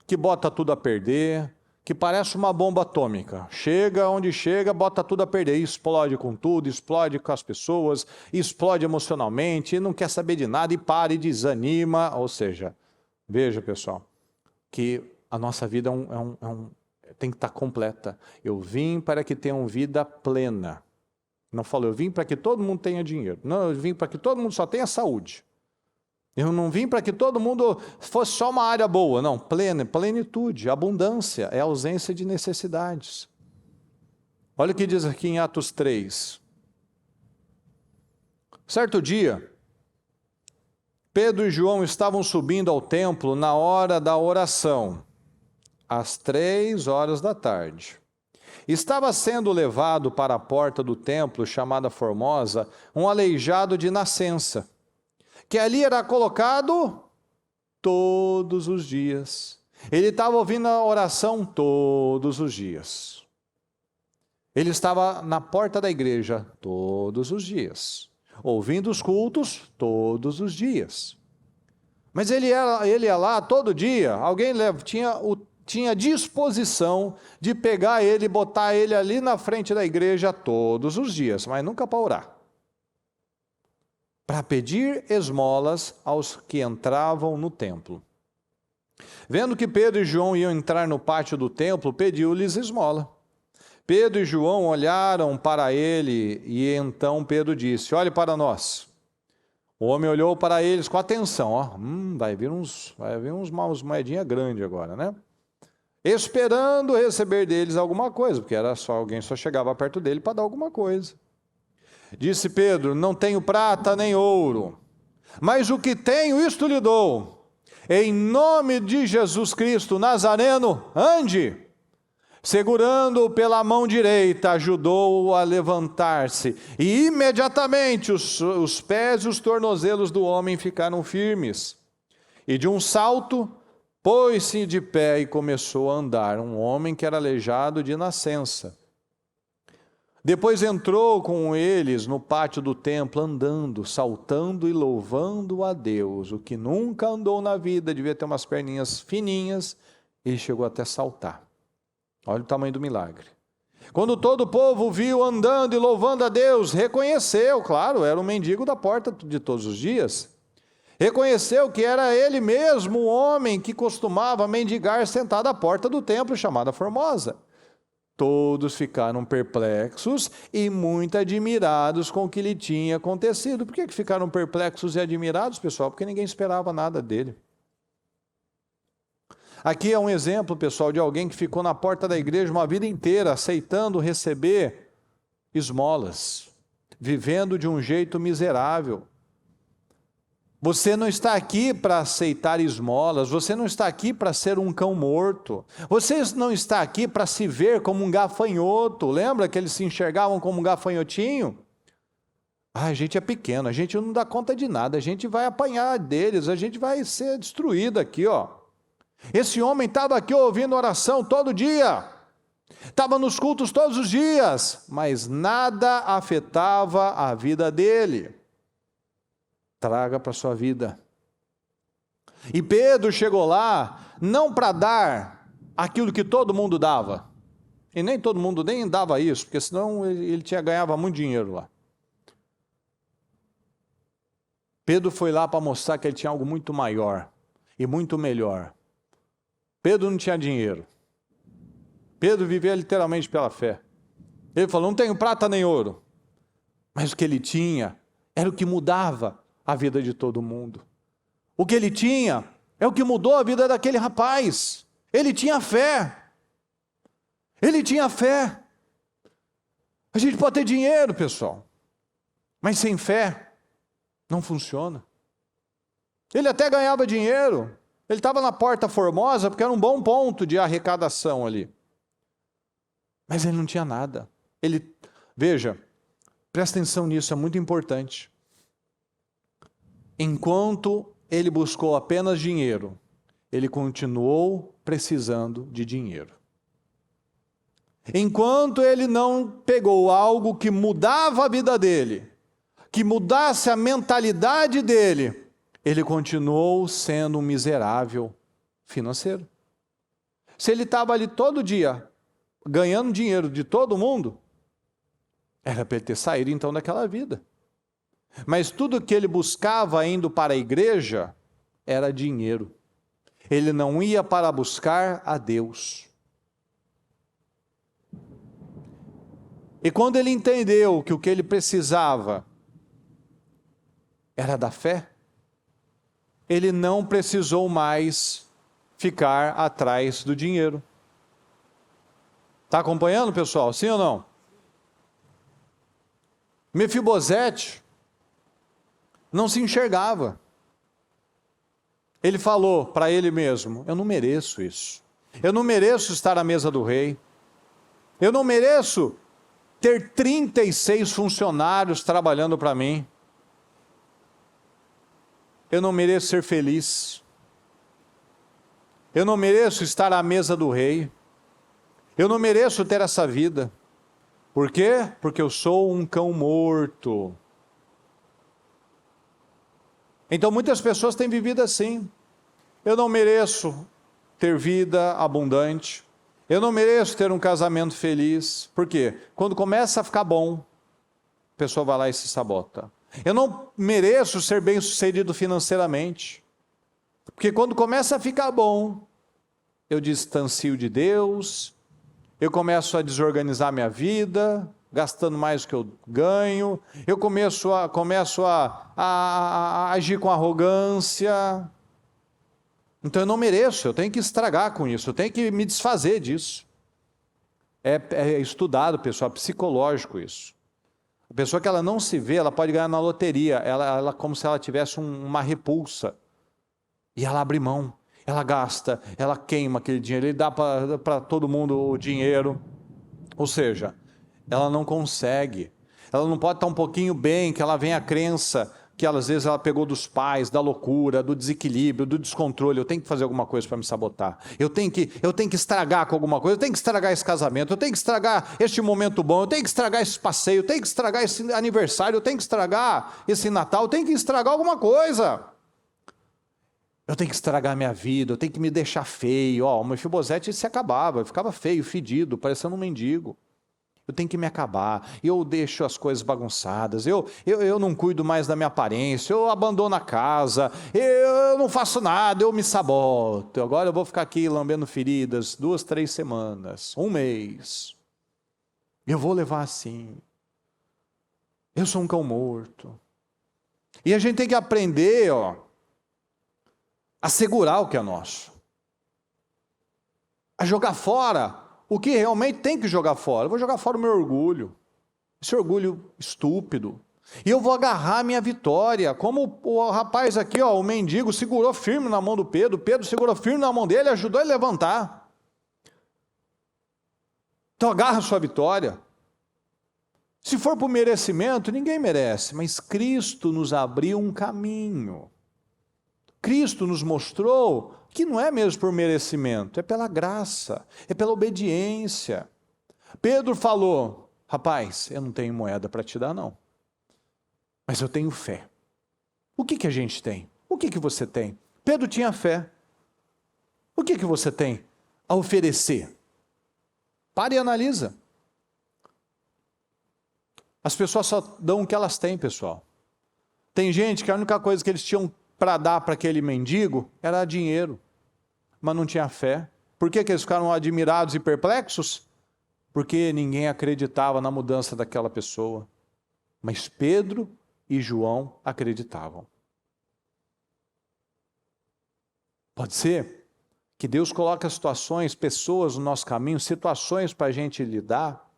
que bota tudo a perder, que parece uma bomba atômica. Chega onde chega, bota tudo a perder, explode com tudo, explode com as pessoas, explode emocionalmente, não quer saber de nada e para e desanima, ou seja, veja pessoal, que a nossa vida tem que estar completa. Eu vim para que tenham vida plena. Não falou, eu vim para que todo mundo tenha dinheiro. Não, eu vim para que todo mundo só tenha saúde. Eu não vim para que todo mundo fosse só uma área boa. Não, plenitude, abundância, é ausência de necessidades. Olha o que diz aqui em Atos 3. Certo dia, Pedro e João estavam subindo ao templo na hora da oração, às 3 horas da tarde. Estava sendo levado para a porta do templo, chamada Formosa, um aleijado de nascença, que ali era colocado todos os dias. Ele estava ouvindo a oração todos os dias. Ele estava na porta da igreja todos os dias, ouvindo os cultos todos os dias. Mas ele ia lá todo dia, alguém tinha disposição de pegar ele e botar ele ali na frente da igreja todos os dias, mas nunca para orar. Para pedir esmolas aos que entravam no templo. Vendo que Pedro e João iam entrar no pátio do templo, pediu-lhes esmola. Pedro e João olharam para ele e então Pedro disse, olhe para nós. O homem olhou para eles com atenção, ó, vai vir umas moedinhas grandes agora, né? Esperando receber deles alguma coisa, porque alguém só chegava perto dele para dar alguma coisa. Disse Pedro, não tenho prata nem ouro, mas o que tenho, isto lhe dou. Em nome de Jesus Cristo Nazareno, ande. Segurando-o pela mão direita, ajudou-o a levantar-se, e imediatamente os pés e os tornozelos do homem ficaram firmes. E de um salto, pôs-se de pé e começou a andar, um homem que era aleijado de nascença. Depois entrou com eles no pátio do templo, andando, saltando e louvando a Deus. O que nunca andou na vida, devia ter umas perninhas fininhas, e chegou até saltar. Olha o tamanho do milagre. Quando todo o povo viu andando e louvando a Deus, reconheceu, claro, era um mendigo da porta de todos os dias. Reconheceu que era ele mesmo o homem que costumava mendigar sentado à porta do templo chamada Formosa. Todos ficaram perplexos e muito admirados com o que lhe tinha acontecido. Por que ficaram perplexos e admirados, pessoal? Porque ninguém esperava nada dele. Aqui é um exemplo, pessoal, de alguém que ficou na porta da igreja uma vida inteira, aceitando receber esmolas, vivendo de um jeito miserável. Você não está aqui para aceitar esmolas, você não está aqui para ser um cão morto, você não está aqui para se ver como um gafanhoto. Lembra que eles se enxergavam como um gafanhotinho? A gente é pequeno, a gente não dá conta de nada, a gente vai apanhar deles, a gente vai ser destruído aqui, ó. Esse homem estava aqui ouvindo oração todo dia, estava nos cultos todos os dias, mas nada afetava a vida dele. Traga para a sua vida. E Pedro chegou lá, não para dar aquilo que todo mundo dava, e nem todo mundo nem dava isso, porque senão ele ganhava muito dinheiro lá. Pedro foi lá para mostrar que ele tinha algo muito maior e muito melhor. Pedro não tinha dinheiro. Pedro vivia literalmente pela fé. Ele falou, não tenho prata nem ouro. Mas o que ele tinha era o que mudava a vida de todo mundo. O que ele tinha é o que mudou a vida daquele rapaz. Ele tinha fé. Ele tinha fé. A gente pode ter dinheiro, pessoal, mas sem fé não funciona. Ele até ganhava dinheiro. Ele estava na porta Formosa porque era um bom ponto de arrecadação ali. Mas ele não tinha nada. Veja, presta atenção nisso, é muito importante. Enquanto ele buscou apenas dinheiro, ele continuou precisando de dinheiro. Enquanto ele não pegou algo que mudava a vida dele, que mudasse a mentalidade dele, ele continuou sendo um miserável financeiro. Se ele estava ali todo dia, ganhando dinheiro de todo mundo, era para ele ter saído então daquela vida. Mas tudo que ele buscava indo para a igreja era dinheiro. Ele não ia para buscar a Deus. E quando ele entendeu que o que ele precisava era da fé, ele não precisou mais ficar atrás do dinheiro. Está acompanhando, pessoal? Sim ou não? Mefibosete não se enxergava. Ele falou para ele mesmo: eu não mereço isso. Eu não mereço estar à mesa do rei. Eu não mereço ter 36 funcionários trabalhando para mim. Eu não mereço ser feliz. Eu não mereço estar à mesa do rei. Eu não mereço ter essa vida. Por quê? Porque eu sou um cão morto. Então muitas pessoas têm vivido assim. Eu não mereço ter vida abundante. Eu não mereço ter um casamento feliz. Por quê? Quando começa a ficar bom, a pessoa vai lá e se sabota. Eu não mereço ser bem-sucedido financeiramente. Porque quando começa a ficar bom, eu distancio de Deus, eu começo a desorganizar minha vida, gastando mais do que eu ganho, eu começo a agir com arrogância. Então eu não mereço, eu tenho que estragar com isso, eu tenho que me desfazer disso. É estudado, pessoal, é psicológico isso. A pessoa que ela não se vê, ela pode ganhar na loteria, ela como se ela tivesse uma repulsa. E ela abre mão, ela gasta, ela queima aquele dinheiro, ele dá para todo mundo o dinheiro. Ou seja, ela não consegue, ela não pode estar um pouquinho bem, que ela vem a crença que às vezes ela pegou dos pais, da loucura, do desequilíbrio, do descontrole. Eu tenho que fazer alguma coisa para me sabotar, eu tenho que estragar com alguma coisa, eu tenho que estragar esse casamento, eu tenho que estragar este momento bom, eu tenho que estragar esse passeio, eu tenho que estragar esse aniversário, eu tenho que estragar esse Natal, eu tenho que estragar alguma coisa. Eu tenho que estragar minha vida, eu tenho que me deixar feio. O Mefibosete se acabava, ficava feio, fedido, parecendo um mendigo. Eu tenho que me acabar, eu deixo as coisas bagunçadas, eu não cuido mais da minha aparência, eu abandono a casa, eu não faço nada, eu me saboto. Agora eu vou ficar aqui lambendo feridas 2, 3 semanas, 1 mês. Eu vou levar assim. Eu sou um cão morto. E a gente tem que aprender, a segurar o que é nosso. A jogar fora o que realmente tem que jogar fora. Eu vou jogar fora o meu orgulho. Esse orgulho estúpido. E eu vou agarrar a minha vitória. Como o rapaz aqui, o mendigo, segurou firme na mão do Pedro. Pedro segurou firme na mão dele e ajudou ele a levantar. Então agarra a sua vitória. Se for por merecimento, ninguém merece. Mas Cristo nos abriu um caminho. Cristo nos mostrou que não é mesmo por merecimento, é pela graça, é pela obediência. Pedro falou: rapaz, eu não tenho moeda para te dar não, mas eu tenho fé. O que a gente tem? O que você tem? Pedro tinha fé. O que você tem a oferecer? Pare e analisa. As pessoas só dão o que elas têm, pessoal. Tem gente que a única coisa que eles tinham para dar para aquele mendigo era dinheiro, mas não tinha fé. Por que eles ficaram admirados e perplexos? Porque ninguém acreditava na mudança daquela pessoa. Mas Pedro e João acreditavam. Pode ser que Deus coloque situações, pessoas no nosso caminho, situações para a gente lidar,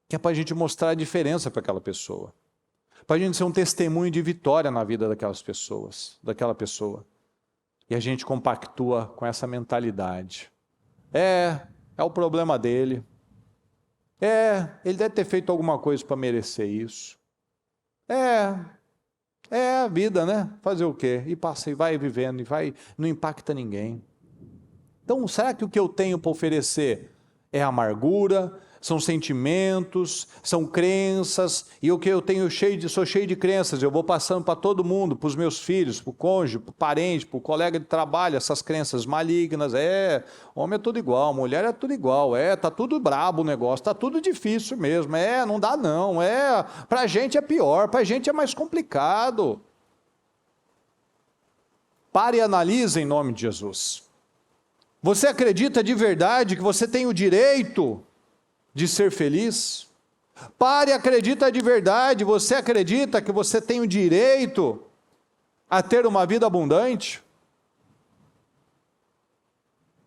que é para a gente mostrar a diferença para aquela pessoa. Para a gente ser um testemunho de vitória na vida daquela pessoa. E a gente compactua com essa mentalidade. É o problema dele. Ele deve ter feito alguma coisa para merecer isso. É a vida, né? Fazer o quê? E passa e vai vivendo, não impacta ninguém. Então, será que o que eu tenho para oferecer é amargura? São sentimentos, são crenças, e o que eu tenho sou cheio de crenças, eu vou passando para todo mundo, para os meus filhos, para o cônjuge, para o parente, para o colega de trabalho, essas crenças malignas. Homem é tudo igual, mulher é tudo igual, tá tudo brabo o negócio, tá tudo difícil mesmo, não dá não, para a gente é pior, para a gente é mais complicado. Pare e analise em nome de Jesus. Você acredita de verdade que você tem o direito de ser feliz? Pare e acredita de verdade. Você acredita que você tem o direito a ter uma vida abundante?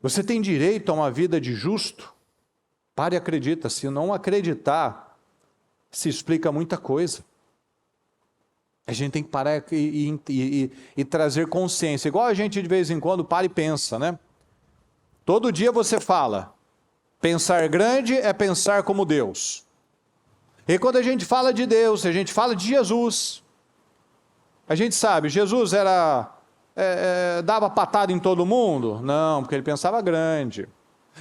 Você tem direito a uma vida de justo? Pare e acredita. Se não acreditar, se explica muita coisa. A gente tem que parar e trazer consciência. Igual a gente de vez em quando para e pensa, né? Todo dia você fala, pensar grande é pensar como Deus. E quando a gente fala de Deus, a gente fala de Jesus. A gente sabe, Jesus dava patada em todo mundo? Não, porque ele pensava grande.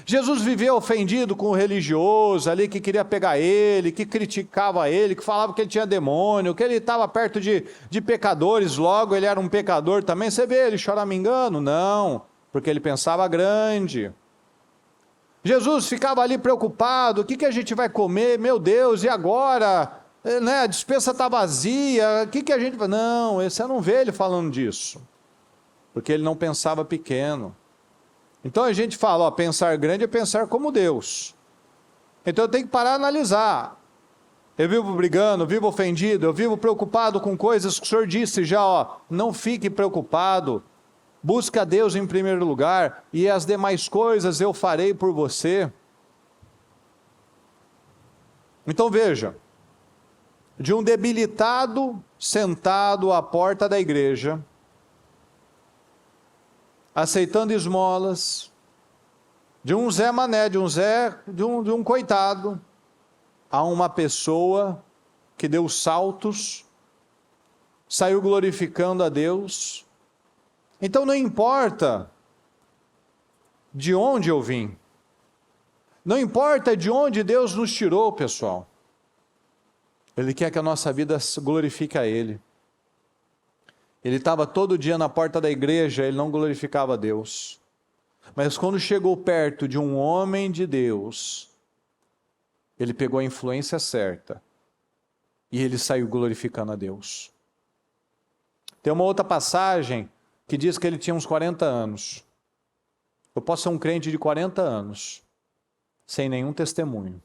Jesus viveu ofendido com o religioso ali que queria pegar ele, que criticava ele, que falava que ele tinha demônio, que ele estava perto de pecadores, logo ele era um pecador também. Você vê ele choramingando? Não, porque ele pensava grande. Jesus ficava ali preocupado, o que a gente vai comer? Meu Deus, e agora? A despensa está vazia, o que a gente vai... Não, você não vê ele falando disso, porque ele não pensava pequeno. Então a gente fala, pensar grande é pensar como Deus. Então eu tenho que parar e analisar. Eu vivo brigando, eu vivo ofendido, eu vivo preocupado com coisas que o Senhor disse já, não fique preocupado. Busca a Deus em primeiro lugar, e as demais coisas eu farei por você. Então veja, de um debilitado sentado à porta da igreja, aceitando esmolas, de um Zé Mané, de um coitado, a uma pessoa que deu saltos, saiu glorificando a Deus. Então não importa de onde eu vim, não importa de onde Deus nos tirou, pessoal. Ele quer que a nossa vida glorifique a Ele. Ele estava todo dia na porta da igreja, ele não glorificava a Deus. Mas quando chegou perto de um homem de Deus, ele pegou a influência certa e ele saiu glorificando a Deus. Tem uma outra passagem que diz que ele tinha uns 40 anos. Eu posso ser um crente de 40 anos, sem nenhum testemunho.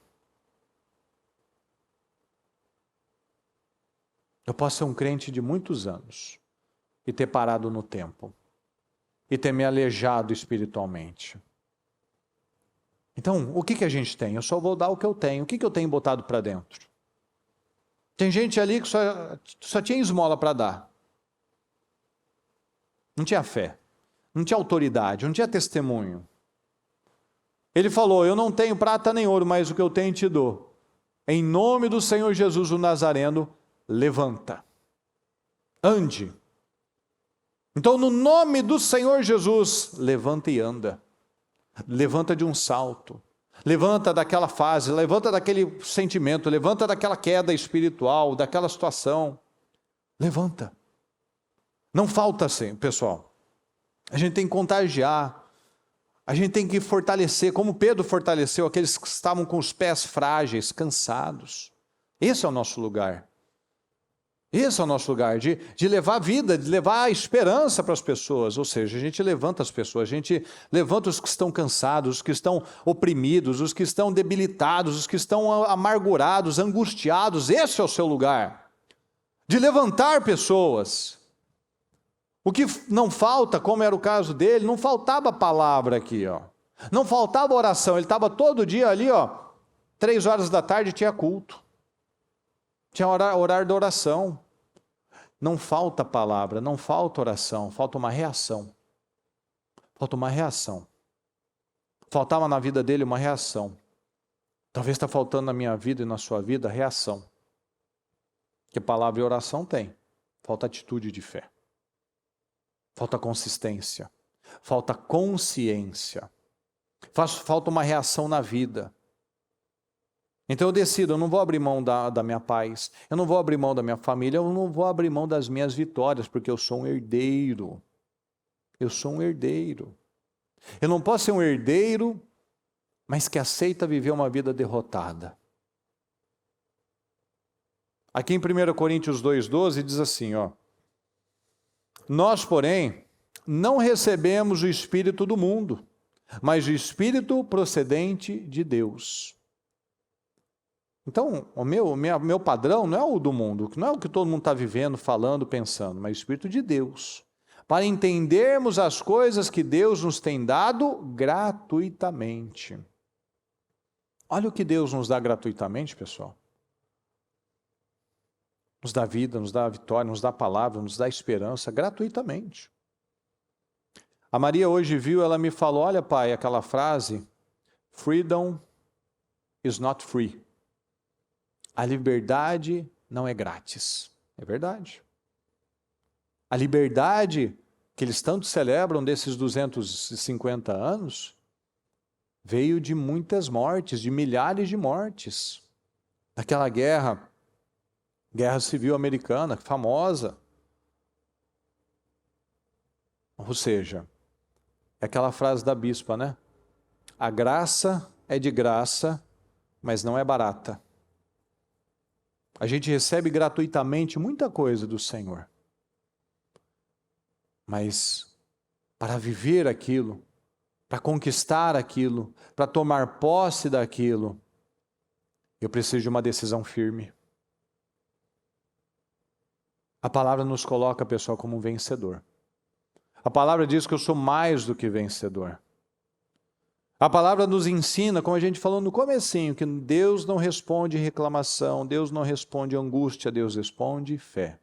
Eu posso ser um crente de muitos anos e ter parado no tempo, e ter me aleijado espiritualmente. Então, o que a gente tem? Eu só vou dar o que eu tenho. O que eu tenho botado para dentro? Tem gente ali que só tinha esmola para dar. Não tinha fé, não tinha autoridade, não tinha testemunho. Ele falou, eu não tenho prata nem ouro, mas o que eu tenho te dou. Em nome do Senhor Jesus o Nazareno, levanta, ande. Então, no nome do Senhor Jesus, levanta e anda. Levanta de um salto. Levanta daquela fase, levanta daquele sentimento, levanta daquela queda espiritual, daquela situação. Levanta. Não falta assim, pessoal. A gente tem que contagiar. A gente tem que fortalecer, como Pedro fortaleceu aqueles que estavam com os pés frágeis, cansados. Esse é o nosso lugar. Esse é o nosso lugar, de levar vida, de levar a esperança para as pessoas. Ou seja, a gente levanta as pessoas, a gente levanta os que estão cansados, os que estão oprimidos, os que estão debilitados, os que estão amargurados, angustiados. Esse é o seu lugar, de levantar pessoas. O que não falta, como era o caso dele, não faltava palavra aqui, não faltava oração. Ele estava todo dia ali, 3 horas da tarde tinha culto. Tinha horário da oração. Não falta palavra, não falta oração, falta uma reação. Falta uma reação. Faltava na vida dele uma reação. Talvez está faltando na minha vida e na sua vida reação. Que palavra e oração tem. Falta atitude de fé. Falta consistência. Falta consciência. Falta uma reação na vida. Então eu decido, eu não vou abrir mão da minha paz, eu não vou abrir mão da minha família, eu não vou abrir mão das minhas vitórias, porque eu sou um herdeiro. Eu sou um herdeiro. Eu não posso ser um herdeiro, mas que aceita viver uma vida derrotada. Aqui em 1 Coríntios 2,12 diz assim, nós, porém, não recebemos o Espírito do mundo, mas o Espírito procedente de Deus. Então, o meu padrão não é o do mundo, não é o que todo mundo está vivendo, falando, pensando, mas o Espírito de Deus. Para entendermos as coisas que Deus nos tem dado gratuitamente. Olha o que Deus nos dá gratuitamente, pessoal. Nos dá vida, nos dá vitória, nos dá palavra, nos dá esperança, gratuitamente. A Maria hoje viu, ela me falou, olha pai, aquela frase, freedom is not free. A liberdade não é grátis. É verdade. A liberdade que eles tanto celebram desses 250 anos veio de muitas mortes, de milhares de mortes. Daquela guerra civil americana, famosa. Ou seja, é aquela frase da bispa, né? A graça é de graça, mas não é barata. A gente recebe gratuitamente muita coisa do Senhor. Mas para viver aquilo, para conquistar aquilo, para tomar posse daquilo, eu preciso de uma decisão firme. A palavra nos coloca, pessoal, como um vencedor. A palavra diz que eu sou mais do que vencedor. A palavra nos ensina, como a gente falou no comecinho, que Deus não responde reclamação, Deus não responde angústia, Deus responde fé.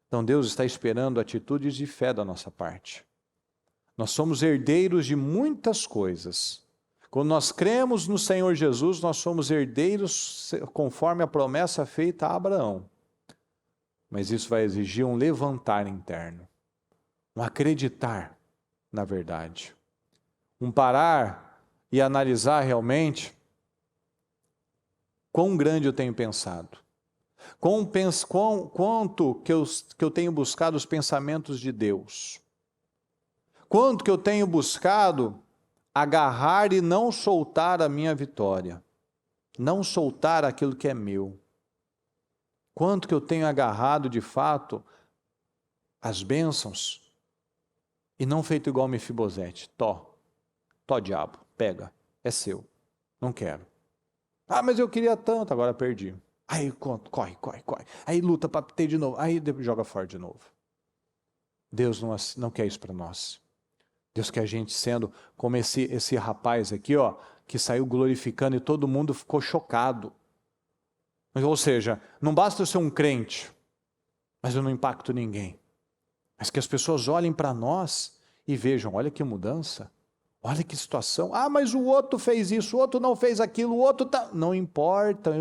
Então Deus está esperando atitudes de fé da nossa parte. Nós somos herdeiros de muitas coisas. Quando nós cremos no Senhor Jesus, nós somos herdeiros conforme a promessa feita a Abraão. Mas isso vai exigir um levantar interno, um acreditar na verdade. Um parar e analisar realmente quão grande eu tenho pensado, quanto que eu tenho buscado os pensamentos de Deus, quanto que eu tenho buscado agarrar e não soltar a minha vitória, não soltar aquilo que é meu, quanto que eu tenho agarrado de fato as bênçãos e não feito igual Mefibosete, Tó, diabo, pega, é seu, não quero. Ah, mas eu queria tanto, agora perdi. Aí corre. Aí luta para ter de novo, aí joga fora de novo. Deus não quer isso para nós. Deus quer a gente sendo como esse rapaz aqui, ó, que saiu glorificando e todo mundo ficou chocado. Ou seja, não basta eu ser um crente, mas eu não impacto ninguém. Mas que as pessoas olhem para nós e vejam, olha que mudança. Olha que situação. Ah, mas o outro fez isso, o outro não fez aquilo, o outro tá... Não importa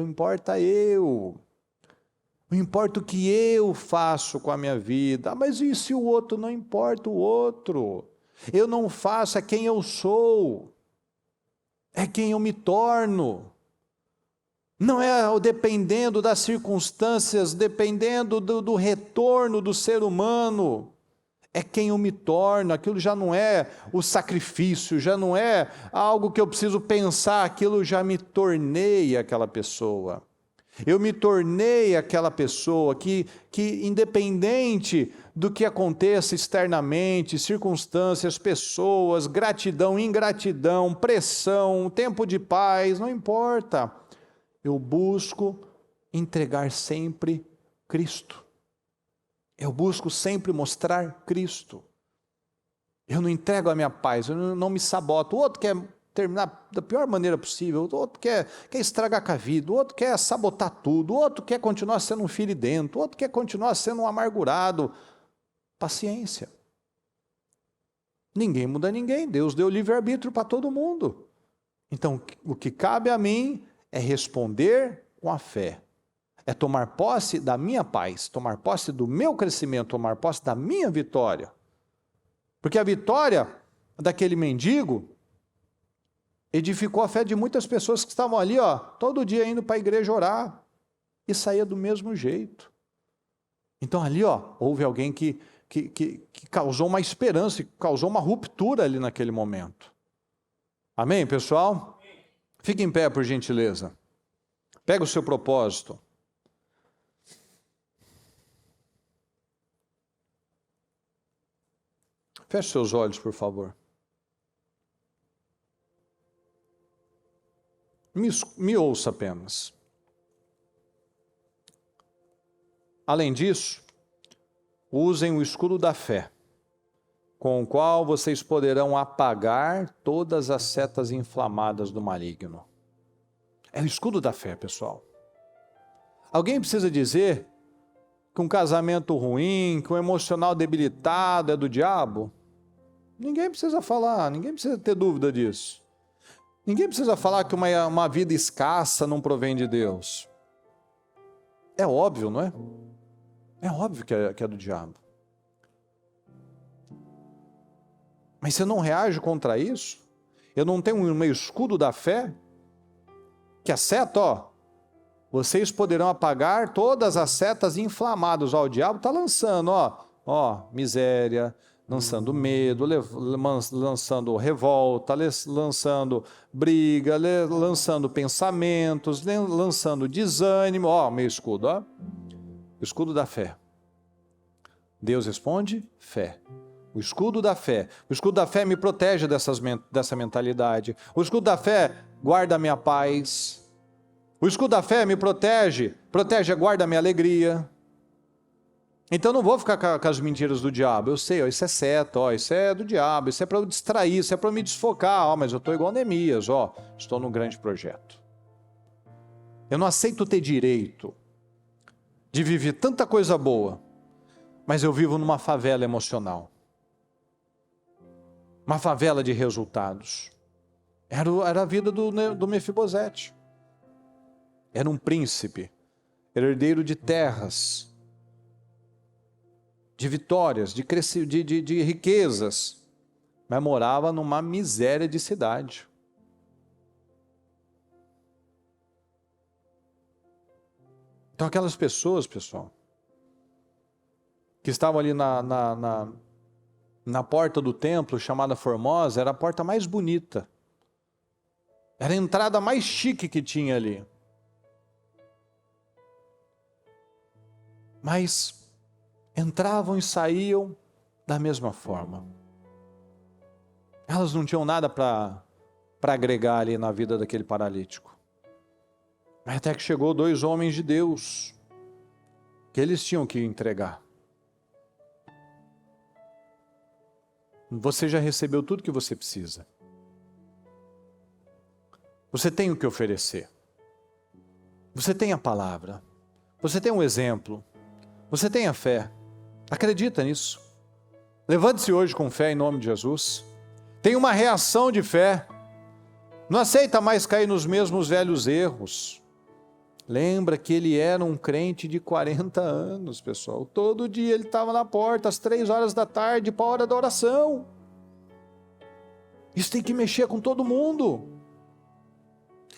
eu. Não importa o que eu faço com a minha vida. Ah, mas e se o outro? Não importa o outro. Eu não faço, é quem eu sou. É quem eu me torno. Não é dependendo das circunstâncias, dependendo do retorno do ser humano. É quem eu me torno, aquilo já não é o sacrifício, já não é algo que eu preciso pensar, aquilo já me tornei aquela pessoa. Eu me tornei aquela pessoa que independente do que aconteça externamente, circunstâncias, pessoas, gratidão, ingratidão, pressão, tempo de paz, não importa. Eu busco entregar sempre Cristo. Eu busco sempre mostrar Cristo. Eu não entrego a minha paz, eu não me saboto. O outro quer terminar da pior maneira possível, o outro quer estragar com a vida, o outro quer sabotar tudo, o outro quer continuar sendo um firidento, o outro quer continuar sendo um amargurado. Paciência. Ninguém muda ninguém, Deus deu livre-arbítrio para todo mundo. Então, o que cabe a mim é responder com a fé. É tomar posse da minha paz, tomar posse do meu crescimento, tomar posse da minha vitória. Porque a vitória daquele mendigo edificou a fé de muitas pessoas que estavam ali, ó, todo dia indo para a igreja orar e saía do mesmo jeito. Então ali, ó, houve alguém que causou uma esperança, que causou uma ruptura ali naquele momento. Amém, pessoal? Fique em pé, por gentileza. Pega o seu propósito. Feche seus olhos, por favor. Me ouça apenas. Além disso, usem o escudo da fé, com o qual vocês poderão apagar todas as setas inflamadas do maligno. É o escudo da fé, pessoal. Alguém precisa dizer que um casamento ruim, que um emocional debilitado é do diabo? Ninguém precisa falar, ninguém precisa ter dúvida disso. Ninguém precisa falar que uma vida escassa não provém de Deus. É óbvio, não é? É óbvio que é do diabo. Mas você não reage contra isso? Eu não tenho um meu escudo da fé? Que a seta, ó, vocês poderão apagar todas as setas inflamadas. Ó, o diabo está lançando, ó, miséria, lançando medo, lançando revolta, lançando briga, lançando pensamentos, lançando desânimo. Ó, meu escudo, ó, o escudo da fé. Deus responde? Fé. O escudo da fé. O escudo da fé me protege dessa mentalidade. O escudo da fé guarda a minha paz. O escudo da fé me protege e guarda a minha alegria. Então não vou ficar com as mentiras do diabo. Eu sei, ó, isso é seta, ó, isso é do diabo, isso é para eu distrair, isso é para me desfocar. Ó, mas eu estou igual Neemias, ó, estou num grande projeto. Eu não aceito ter direito de viver tanta coisa boa, mas eu vivo numa favela emocional. Uma favela de resultados. Era a vida do Mefibosete. Era um príncipe, herdeiro de terras, de vitórias, de riquezas, mas morava numa miséria de cidade. Então aquelas pessoas, pessoal, que estavam ali na porta do templo, chamada Formosa, era a porta mais bonita. Era a entrada mais chique que tinha ali. Mas entravam e saíam da mesma forma. Elas não tinham nada para agregar ali na vida daquele paralítico. Mas até que chegou 2 homens de Deus, que eles tinham que entregar. Você já recebeu tudo que você precisa. Você tem o que oferecer. Você tem a palavra. Você tem um exemplo. Você tem a fé. Acredita nisso. Levante-se hoje com fé em nome de Jesus. Tenha uma reação de fé. Não aceita mais cair nos mesmos velhos erros. Lembra que ele era um crente de 40 anos, pessoal. Todo dia ele estava na porta, às 3 horas da tarde, para a hora da oração. Isso tem que mexer com todo mundo.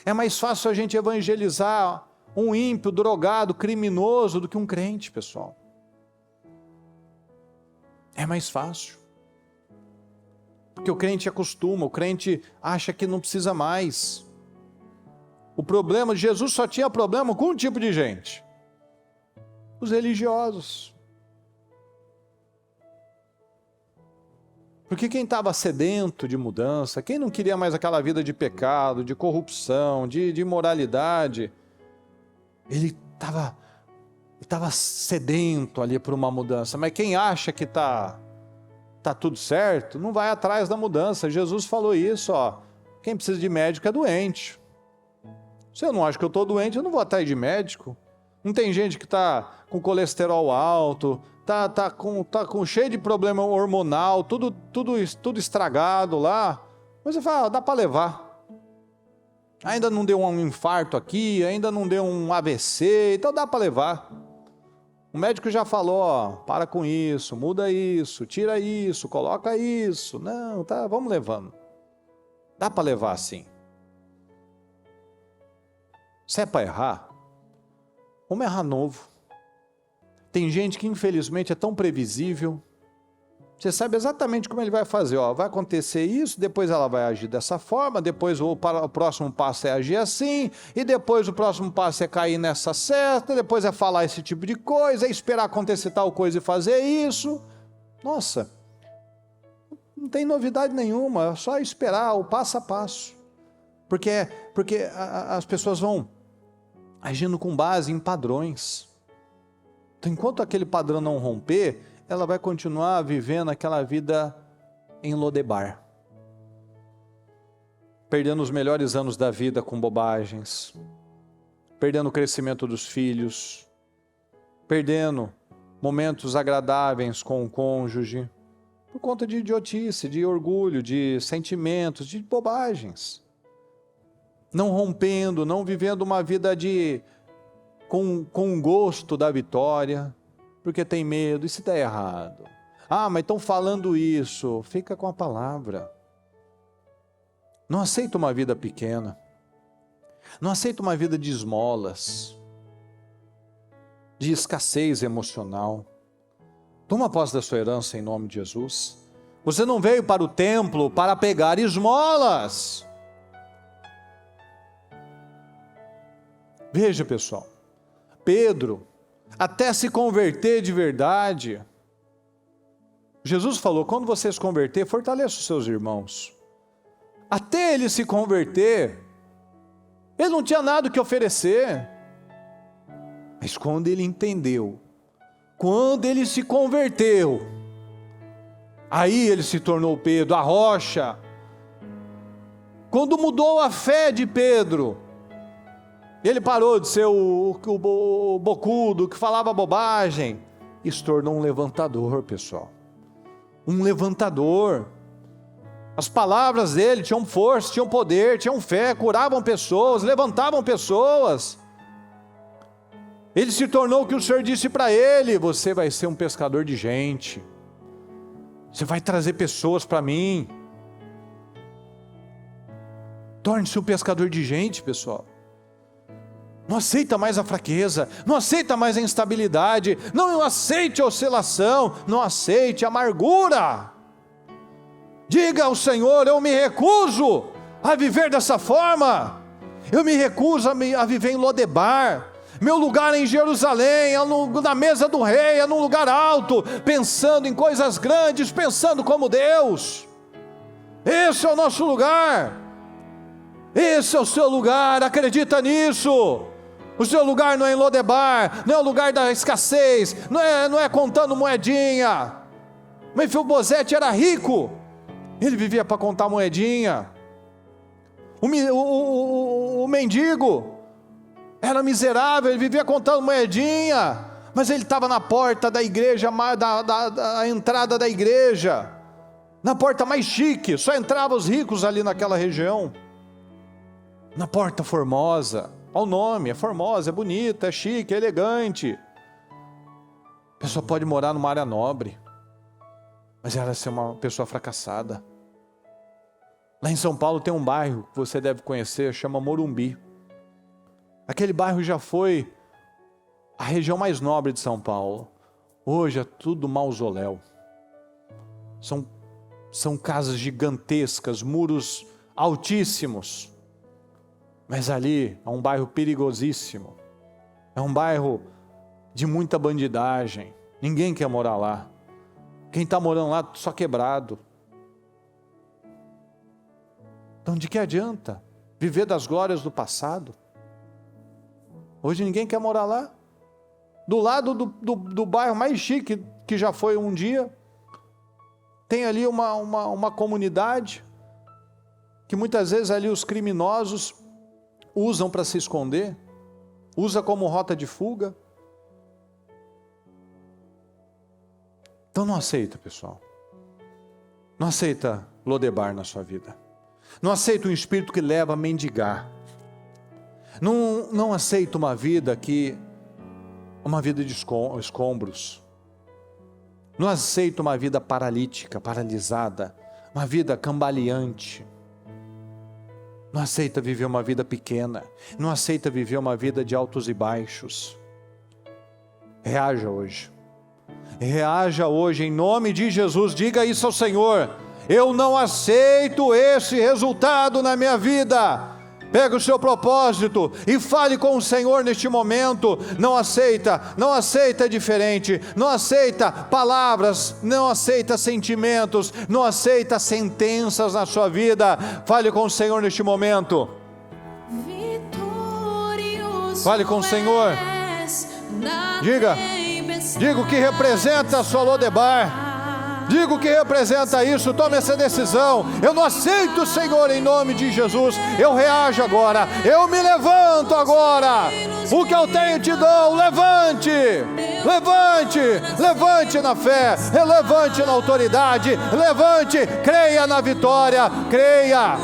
É mais fácil a gente evangelizar um ímpio, drogado, criminoso, do que um crente, pessoal. É mais fácil. Porque o crente acostuma, o crente acha que não precisa mais. O problema, Jesus só tinha problema com um tipo de gente: os religiosos. Porque quem estava sedento de mudança, quem não queria mais aquela vida de pecado, de corrupção, de imoralidade, ele estava sedento ali por uma mudança. Mas quem acha que tá tudo certo, não vai atrás da mudança. Jesus falou isso, ó. Quem precisa de médico é doente. Se eu não acho que eu estou doente, eu não vou atrás de médico. Não tem gente que está com colesterol alto, tá com cheio de problema hormonal, tudo estragado lá. Mas você fala, dá para levar. Ainda não deu um infarto aqui, ainda não deu um AVC, então dá para levar. O médico já falou, ó, para com isso, muda isso, tira isso, coloca isso. Não, tá, vamos levando. Dá para levar sim. Se é para errar, vamos errar novo. Tem gente que infelizmente é tão previsível. Você sabe exatamente como ele vai fazer. Ó, vai acontecer isso, depois ela vai agir dessa forma, depois o próximo passo é agir assim, e depois o próximo passo é cair nessa seta, depois é falar esse tipo de coisa, é esperar acontecer tal coisa e fazer isso. Nossa, não tem novidade nenhuma, é só esperar o passo a passo. Porque as pessoas vão agindo com base em padrões. Então, enquanto aquele padrão não romper, ela vai continuar vivendo aquela vida em Lodebar, perdendo os melhores anos da vida com bobagens, perdendo o crescimento dos filhos, perdendo momentos agradáveis com o cônjuge, por conta de idiotice, de orgulho, de sentimentos, de bobagens. Não rompendo, não vivendo uma vida com gosto da vitória, porque tem medo, e se está errado? Ah, mas estão falando isso, fica com a palavra. Não aceita uma vida pequena, não aceita uma vida de esmolas, de escassez emocional. Toma posse da sua herança em nome de Jesus. Você não veio para o templo para pegar esmolas. Veja, pessoal, Pedro, até se converter de verdade, Jesus falou, quando você se converter, fortaleça os seus irmãos. Até ele se converter, ele não tinha nada que oferecer. Mas quando ele entendeu, quando ele se converteu, aí ele se tornou Pedro, a rocha. Quando mudou a fé de Pedro, ele parou de ser o bocudo, que falava bobagem, e se tornou um levantador, pessoal. Um levantador. As palavras dele tinham força, tinham poder, tinham fé, curavam pessoas, levantavam pessoas. Ele se tornou o que o Senhor disse para ele: você vai ser um pescador de gente, você vai trazer pessoas para mim. Torne-se um pescador de gente, pessoal. Não aceita mais a fraqueza, não aceita mais a instabilidade, não aceite a oscilação, não aceite a amargura. Diga ao Senhor: eu me recuso a viver dessa forma, eu me recuso a viver em Lodebar. Meu lugar é em Jerusalém, é na mesa do rei, é num lugar alto, pensando em coisas grandes, pensando como Deus. Esse é o nosso lugar, esse é o seu lugar, acredita nisso. O seu lugar não é em Lodebar, não é o lugar da escassez, não é contando moedinha. Mefibosete era rico, ele vivia para contar moedinha. O mendigo era miserável, ele vivia contando moedinha, mas ele estava na porta da igreja, da entrada da igreja, na porta mais chique, só entravam os ricos ali naquela região, na porta formosa. Olha o nome, é formosa, é bonita, é chique, é elegante. A pessoa pode morar numa área nobre, mas ela ser uma pessoa fracassada. Lá em São Paulo tem um bairro que você deve conhecer, chama Morumbi. Aquele bairro já foi a região mais nobre de São Paulo. Hoje é tudo mausoléu. São casas gigantescas, muros altíssimos. Mas ali é um bairro perigosíssimo. É um bairro de muita bandidagem. Ninguém quer morar lá. Quem está morando lá só quebrado. Então de que adianta viver das glórias do passado? Hoje ninguém quer morar lá. Do lado do bairro mais chique que já foi um dia, tem ali uma comunidade que muitas vezes ali os criminosos usam para se esconder, usa como rota de fuga. Então não aceita, pessoal. Não aceita Lodebar na sua vida. Não aceita um espírito que leva a mendigar. Não aceita uma vida de escombros. Não aceita uma vida paralítica, paralisada, uma vida cambaleante. Não aceita viver uma vida pequena, não aceita viver uma vida de altos e baixos. Reaja hoje em nome de Jesus, diga isso ao Senhor: eu não aceito esse resultado na minha vida. Pega o seu propósito e fale com o Senhor neste momento. Não aceita diferente, não aceita palavras, não aceita sentimentos, não aceita sentenças na sua vida. Fale com o Senhor neste momento. Fale com o Senhor. Diga: Digo que representa a sua Lodebar. Digo que representa isso. Tome essa decisão. Eu não aceito, Senhor, em nome de Jesus. Eu reajo agora. Eu me levanto agora. O que eu tenho te dou. Levante. Levante. Levante na fé. Levante na autoridade. Levante. Creia na vitória. Creia.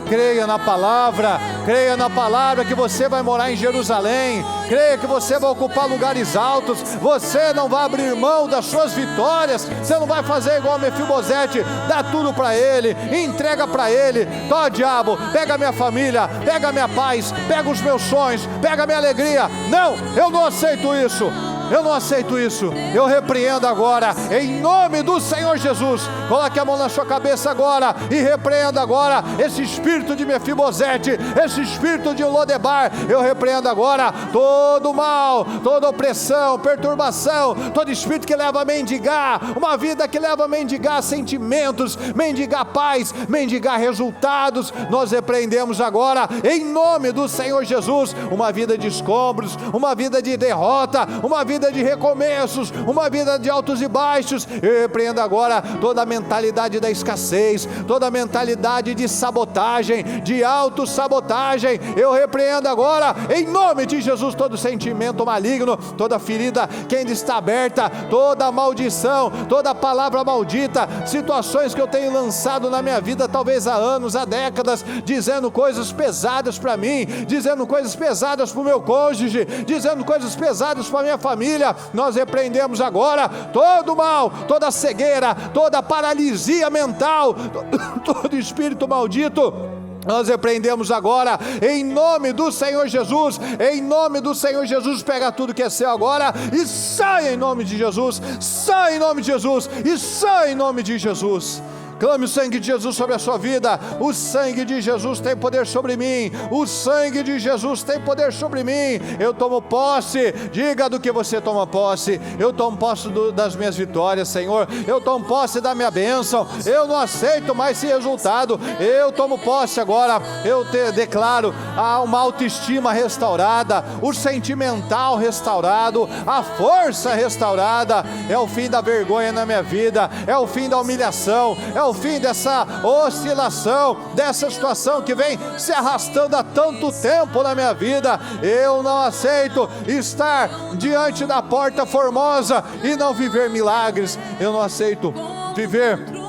Creia na palavra. Creia na palavra que você vai morar em Jerusalém. Creia que você vai ocupar lugares altos. Você não vai abrir mão das suas vitórias. Você não vai fazer igual Mefibosete. Dá tudo para ele, entrega para ele. Tó, diabo, pega a minha família, pega a minha paz, pega os meus sonhos, pega a minha alegria. Não, eu não aceito isso. Eu não aceito isso. Eu repreendo agora, em nome do Senhor Jesus. Coloque a mão na sua cabeça agora e repreenda agora esse espírito de Mefibosete, esse espírito de Lodebar. Eu repreendo agora todo mal, toda opressão, perturbação, todo espírito que leva a mendigar, uma vida que leva a mendigar sentimentos, mendigar paz, mendigar resultados. Nós repreendemos agora, em nome do Senhor Jesus, uma vida de escombros, uma vida de derrota, uma vida de recomeços, uma vida de altos e baixos. Eu repreendo agora toda a mentalidade da escassez, toda a mentalidade de sabotagem, de autossabotagem. Eu repreendo agora, em nome de Jesus, todo sentimento maligno, toda ferida que ainda está aberta, toda maldição, toda palavra maldita, situações que eu tenho lançado na minha vida, talvez há anos, há décadas, dizendo coisas pesadas para mim, dizendo coisas pesadas para o meu cônjuge, dizendo coisas pesadas para a minha família. Nós repreendemos agora todo mal, toda cegueira, toda paralisia mental, todo espírito maldito. Nós repreendemos agora, em nome do Senhor Jesus. Em nome do Senhor Jesus, pega tudo que é seu agora e sai em nome de Jesus. Sai em nome de Jesus e sai em nome de Jesus. Clame o sangue de Jesus sobre a sua vida. O sangue de Jesus tem poder sobre mim. O sangue de Jesus tem poder sobre mim. Eu tomo posse. Diga do que você toma posse. Eu tomo posse das minhas vitórias, Senhor. Eu tomo posse da minha bênção. Eu não aceito mais esse resultado. Eu tomo posse agora. Eu declaro uma autoestima restaurada, o sentimental restaurado, a força restaurada. É o fim da vergonha na minha vida. É o fim da humilhação. É o fim dessa oscilação, dessa situação que vem se arrastando há tanto tempo na minha vida. Eu não aceito estar diante da porta formosa e não viver milagres. Eu não aceito viver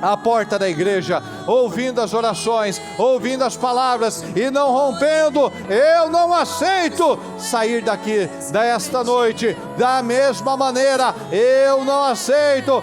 à porta da igreja, ouvindo as orações, ouvindo as palavras e não rompendo. Eu não aceito sair daqui desta noite da mesma maneira. Eu não aceito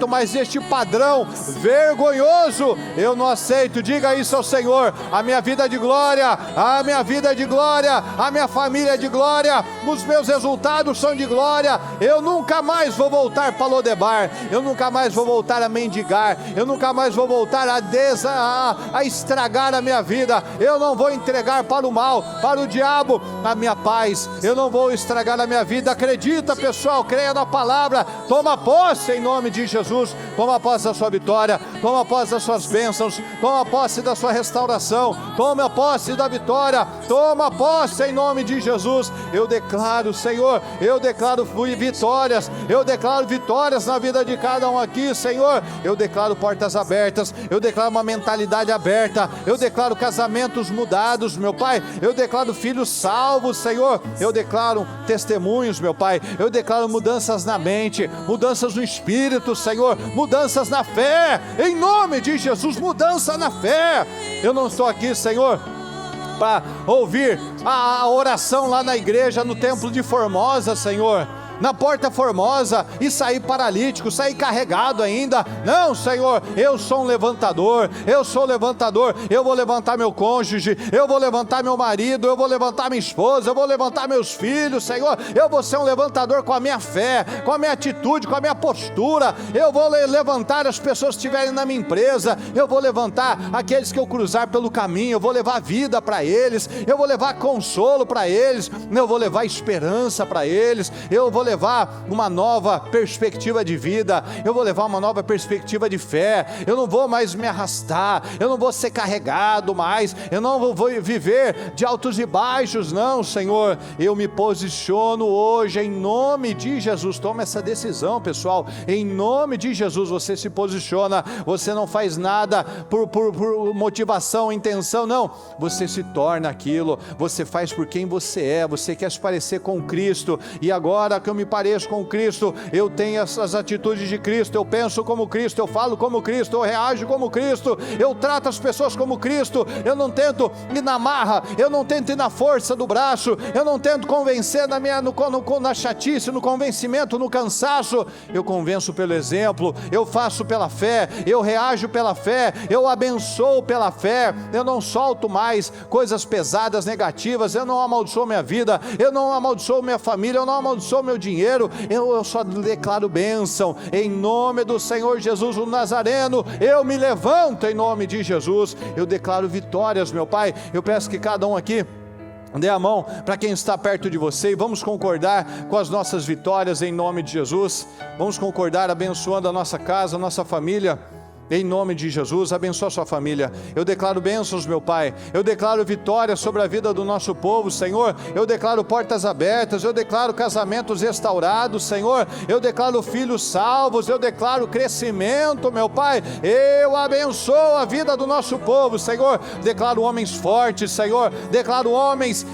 mais este padrão vergonhoso. Eu não aceito. Diga isso ao Senhor. A minha vida é de glória, a minha vida é de glória, a minha família é de glória, os meus resultados são de glória. Eu nunca mais vou voltar para Lodebar, eu nunca mais vou voltar a mendigar, eu nunca mais vou voltar a estragar a minha vida. Eu não vou entregar para o mal, para o diabo, a minha paz. Eu não vou estragar a minha vida. Acredita, pessoal, creia na palavra. Toma posse em nome de Jesus. Toma posse da sua vitória, toma posse das suas bênçãos, toma posse da sua restauração, toma posse da vitória, toma posse em nome de Jesus. Eu declaro, Senhor, eu declaro vitórias, eu declaro vitórias na vida de cada um aqui, Senhor. Eu declaro portas abertas, eu declaro uma mentalidade aberta, eu declaro casamentos mudados, meu Pai. Eu declaro filhos salvos, Senhor. Eu declaro testemunhos, meu Pai. Eu declaro mudanças na mente, mudanças no espírito, Senhor, mudanças na fé, em nome de Jesus. Mudança na fé. Eu não estou aqui, Senhor, para ouvir a oração lá na igreja, no templo de Formosa, Senhor, na porta formosa, e sair paralítico, sair carregado ainda. Não, Senhor, eu sou um levantador, eu sou levantador. Eu vou levantar meu cônjuge, eu vou levantar meu marido, eu vou levantar minha esposa, eu vou levantar meus filhos, Senhor. Eu vou ser um levantador com a minha fé, com a minha atitude, com a minha postura. Eu vou levantar as pessoas que estiverem na minha empresa, eu vou levantar aqueles que eu cruzar pelo caminho, eu vou levar vida para eles, eu vou levar consolo para eles, eu vou levar esperança para eles, eu vou levar uma nova perspectiva de vida, eu vou levar uma nova perspectiva de fé, eu não vou mais me arrastar, eu não vou ser carregado mais, eu não vou viver de altos e baixos, não, Senhor, eu me posiciono hoje em nome de Jesus. Toma essa decisão, pessoal, em nome de Jesus. Você se posiciona, você não faz nada por motivação, intenção, não, você se torna aquilo, você faz por quem você é, você quer se parecer com Cristo, e agora que eu me pareço com Cristo, eu tenho essas atitudes de Cristo, eu penso como Cristo, eu falo como Cristo, eu reajo como Cristo, eu trato as pessoas como Cristo, eu não tento ir na marra, eu não tento ir na força do braço, eu não tento convencer na chatice, no convencimento, no cansaço, eu convenço pelo exemplo, eu faço pela fé, eu reajo pela fé, eu abençoo pela fé, eu não solto mais coisas pesadas, negativas, eu não amaldiçoo minha vida, eu não amaldiçoo minha família, eu não amaldiçoo meu dinheiro, eu só declaro bênção, em nome do Senhor Jesus o Nazareno, eu me levanto em nome de Jesus, eu declaro vitórias, meu Pai. Eu peço que cada um aqui dê a mão para quem está perto de você, e vamos concordar com as nossas vitórias em nome de Jesus. Vamos concordar abençoando a nossa casa, a nossa família, em nome de Jesus. Abençoa a sua família. Eu declaro bênçãos, meu Pai, eu declaro vitória sobre a vida do nosso povo, Senhor. Eu declaro portas abertas, eu declaro casamentos restaurados, Senhor. Eu declaro filhos salvos, eu declaro crescimento, meu Pai. Eu abençoo a vida do nosso povo, Senhor. Declaro homens fortes, Senhor. Declaro homens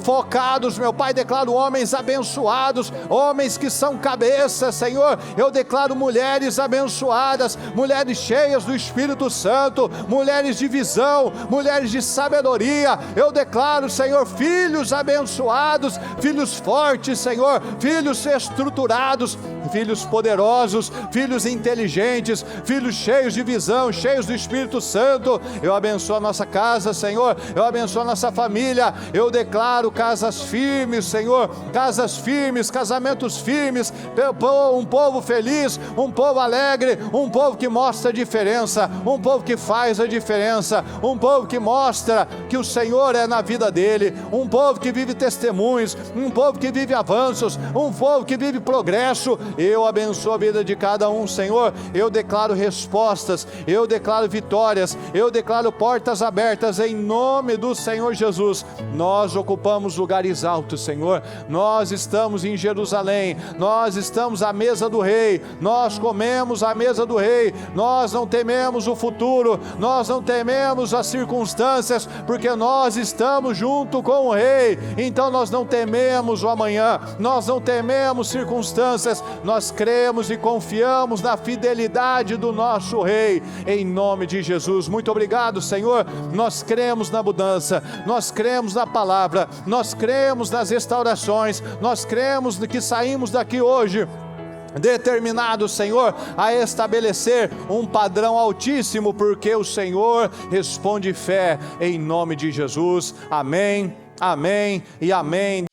focados, meu Pai. Declaro homens abençoados, homens que são cabeças, Senhor. Eu declaro mulheres abençoadas, mulheres cheias do Espírito Santo, mulheres de visão, mulheres de sabedoria. Eu declaro, Senhor, filhos abençoados, filhos fortes, Senhor, filhos estruturados, filhos poderosos, filhos inteligentes, filhos cheios de visão, cheios do Espírito Santo. Eu abençoo a nossa casa, Senhor, eu abençoo a nossa família, eu declaro casas firmes, Senhor, casas firmes, casamentos firmes, um povo feliz, um povo alegre, um povo que mostra a diferença, um povo que faz a diferença, um povo que mostra que o Senhor é na vida dele, um povo que vive testemunhos, um povo que vive avanços, um povo que vive progresso. Eu abençoo a vida de cada um, Senhor. Eu declaro respostas, eu declaro vitórias, eu declaro portas abertas em nome do Senhor Jesus. Nós ocupamos lugares altos, Senhor, nós estamos em Jerusalém, nós estamos à mesa do Rei, nós comemos à mesa do Rei, nós não tememos o futuro, nós não tememos as circunstâncias, porque nós estamos junto com o Rei. Então nós não tememos o amanhã, nós não tememos circunstâncias, nós cremos e confiamos na fidelidade do nosso Rei, em nome de Jesus. Muito obrigado, Senhor. Nós cremos na mudança, nós cremos na palavra, nós cremos nas restaurações, nós cremos que saímos daqui hoje determinado, Senhor, a estabelecer um padrão altíssimo, porque o Senhor responde fé, em nome de Jesus. Amém, amém e amém.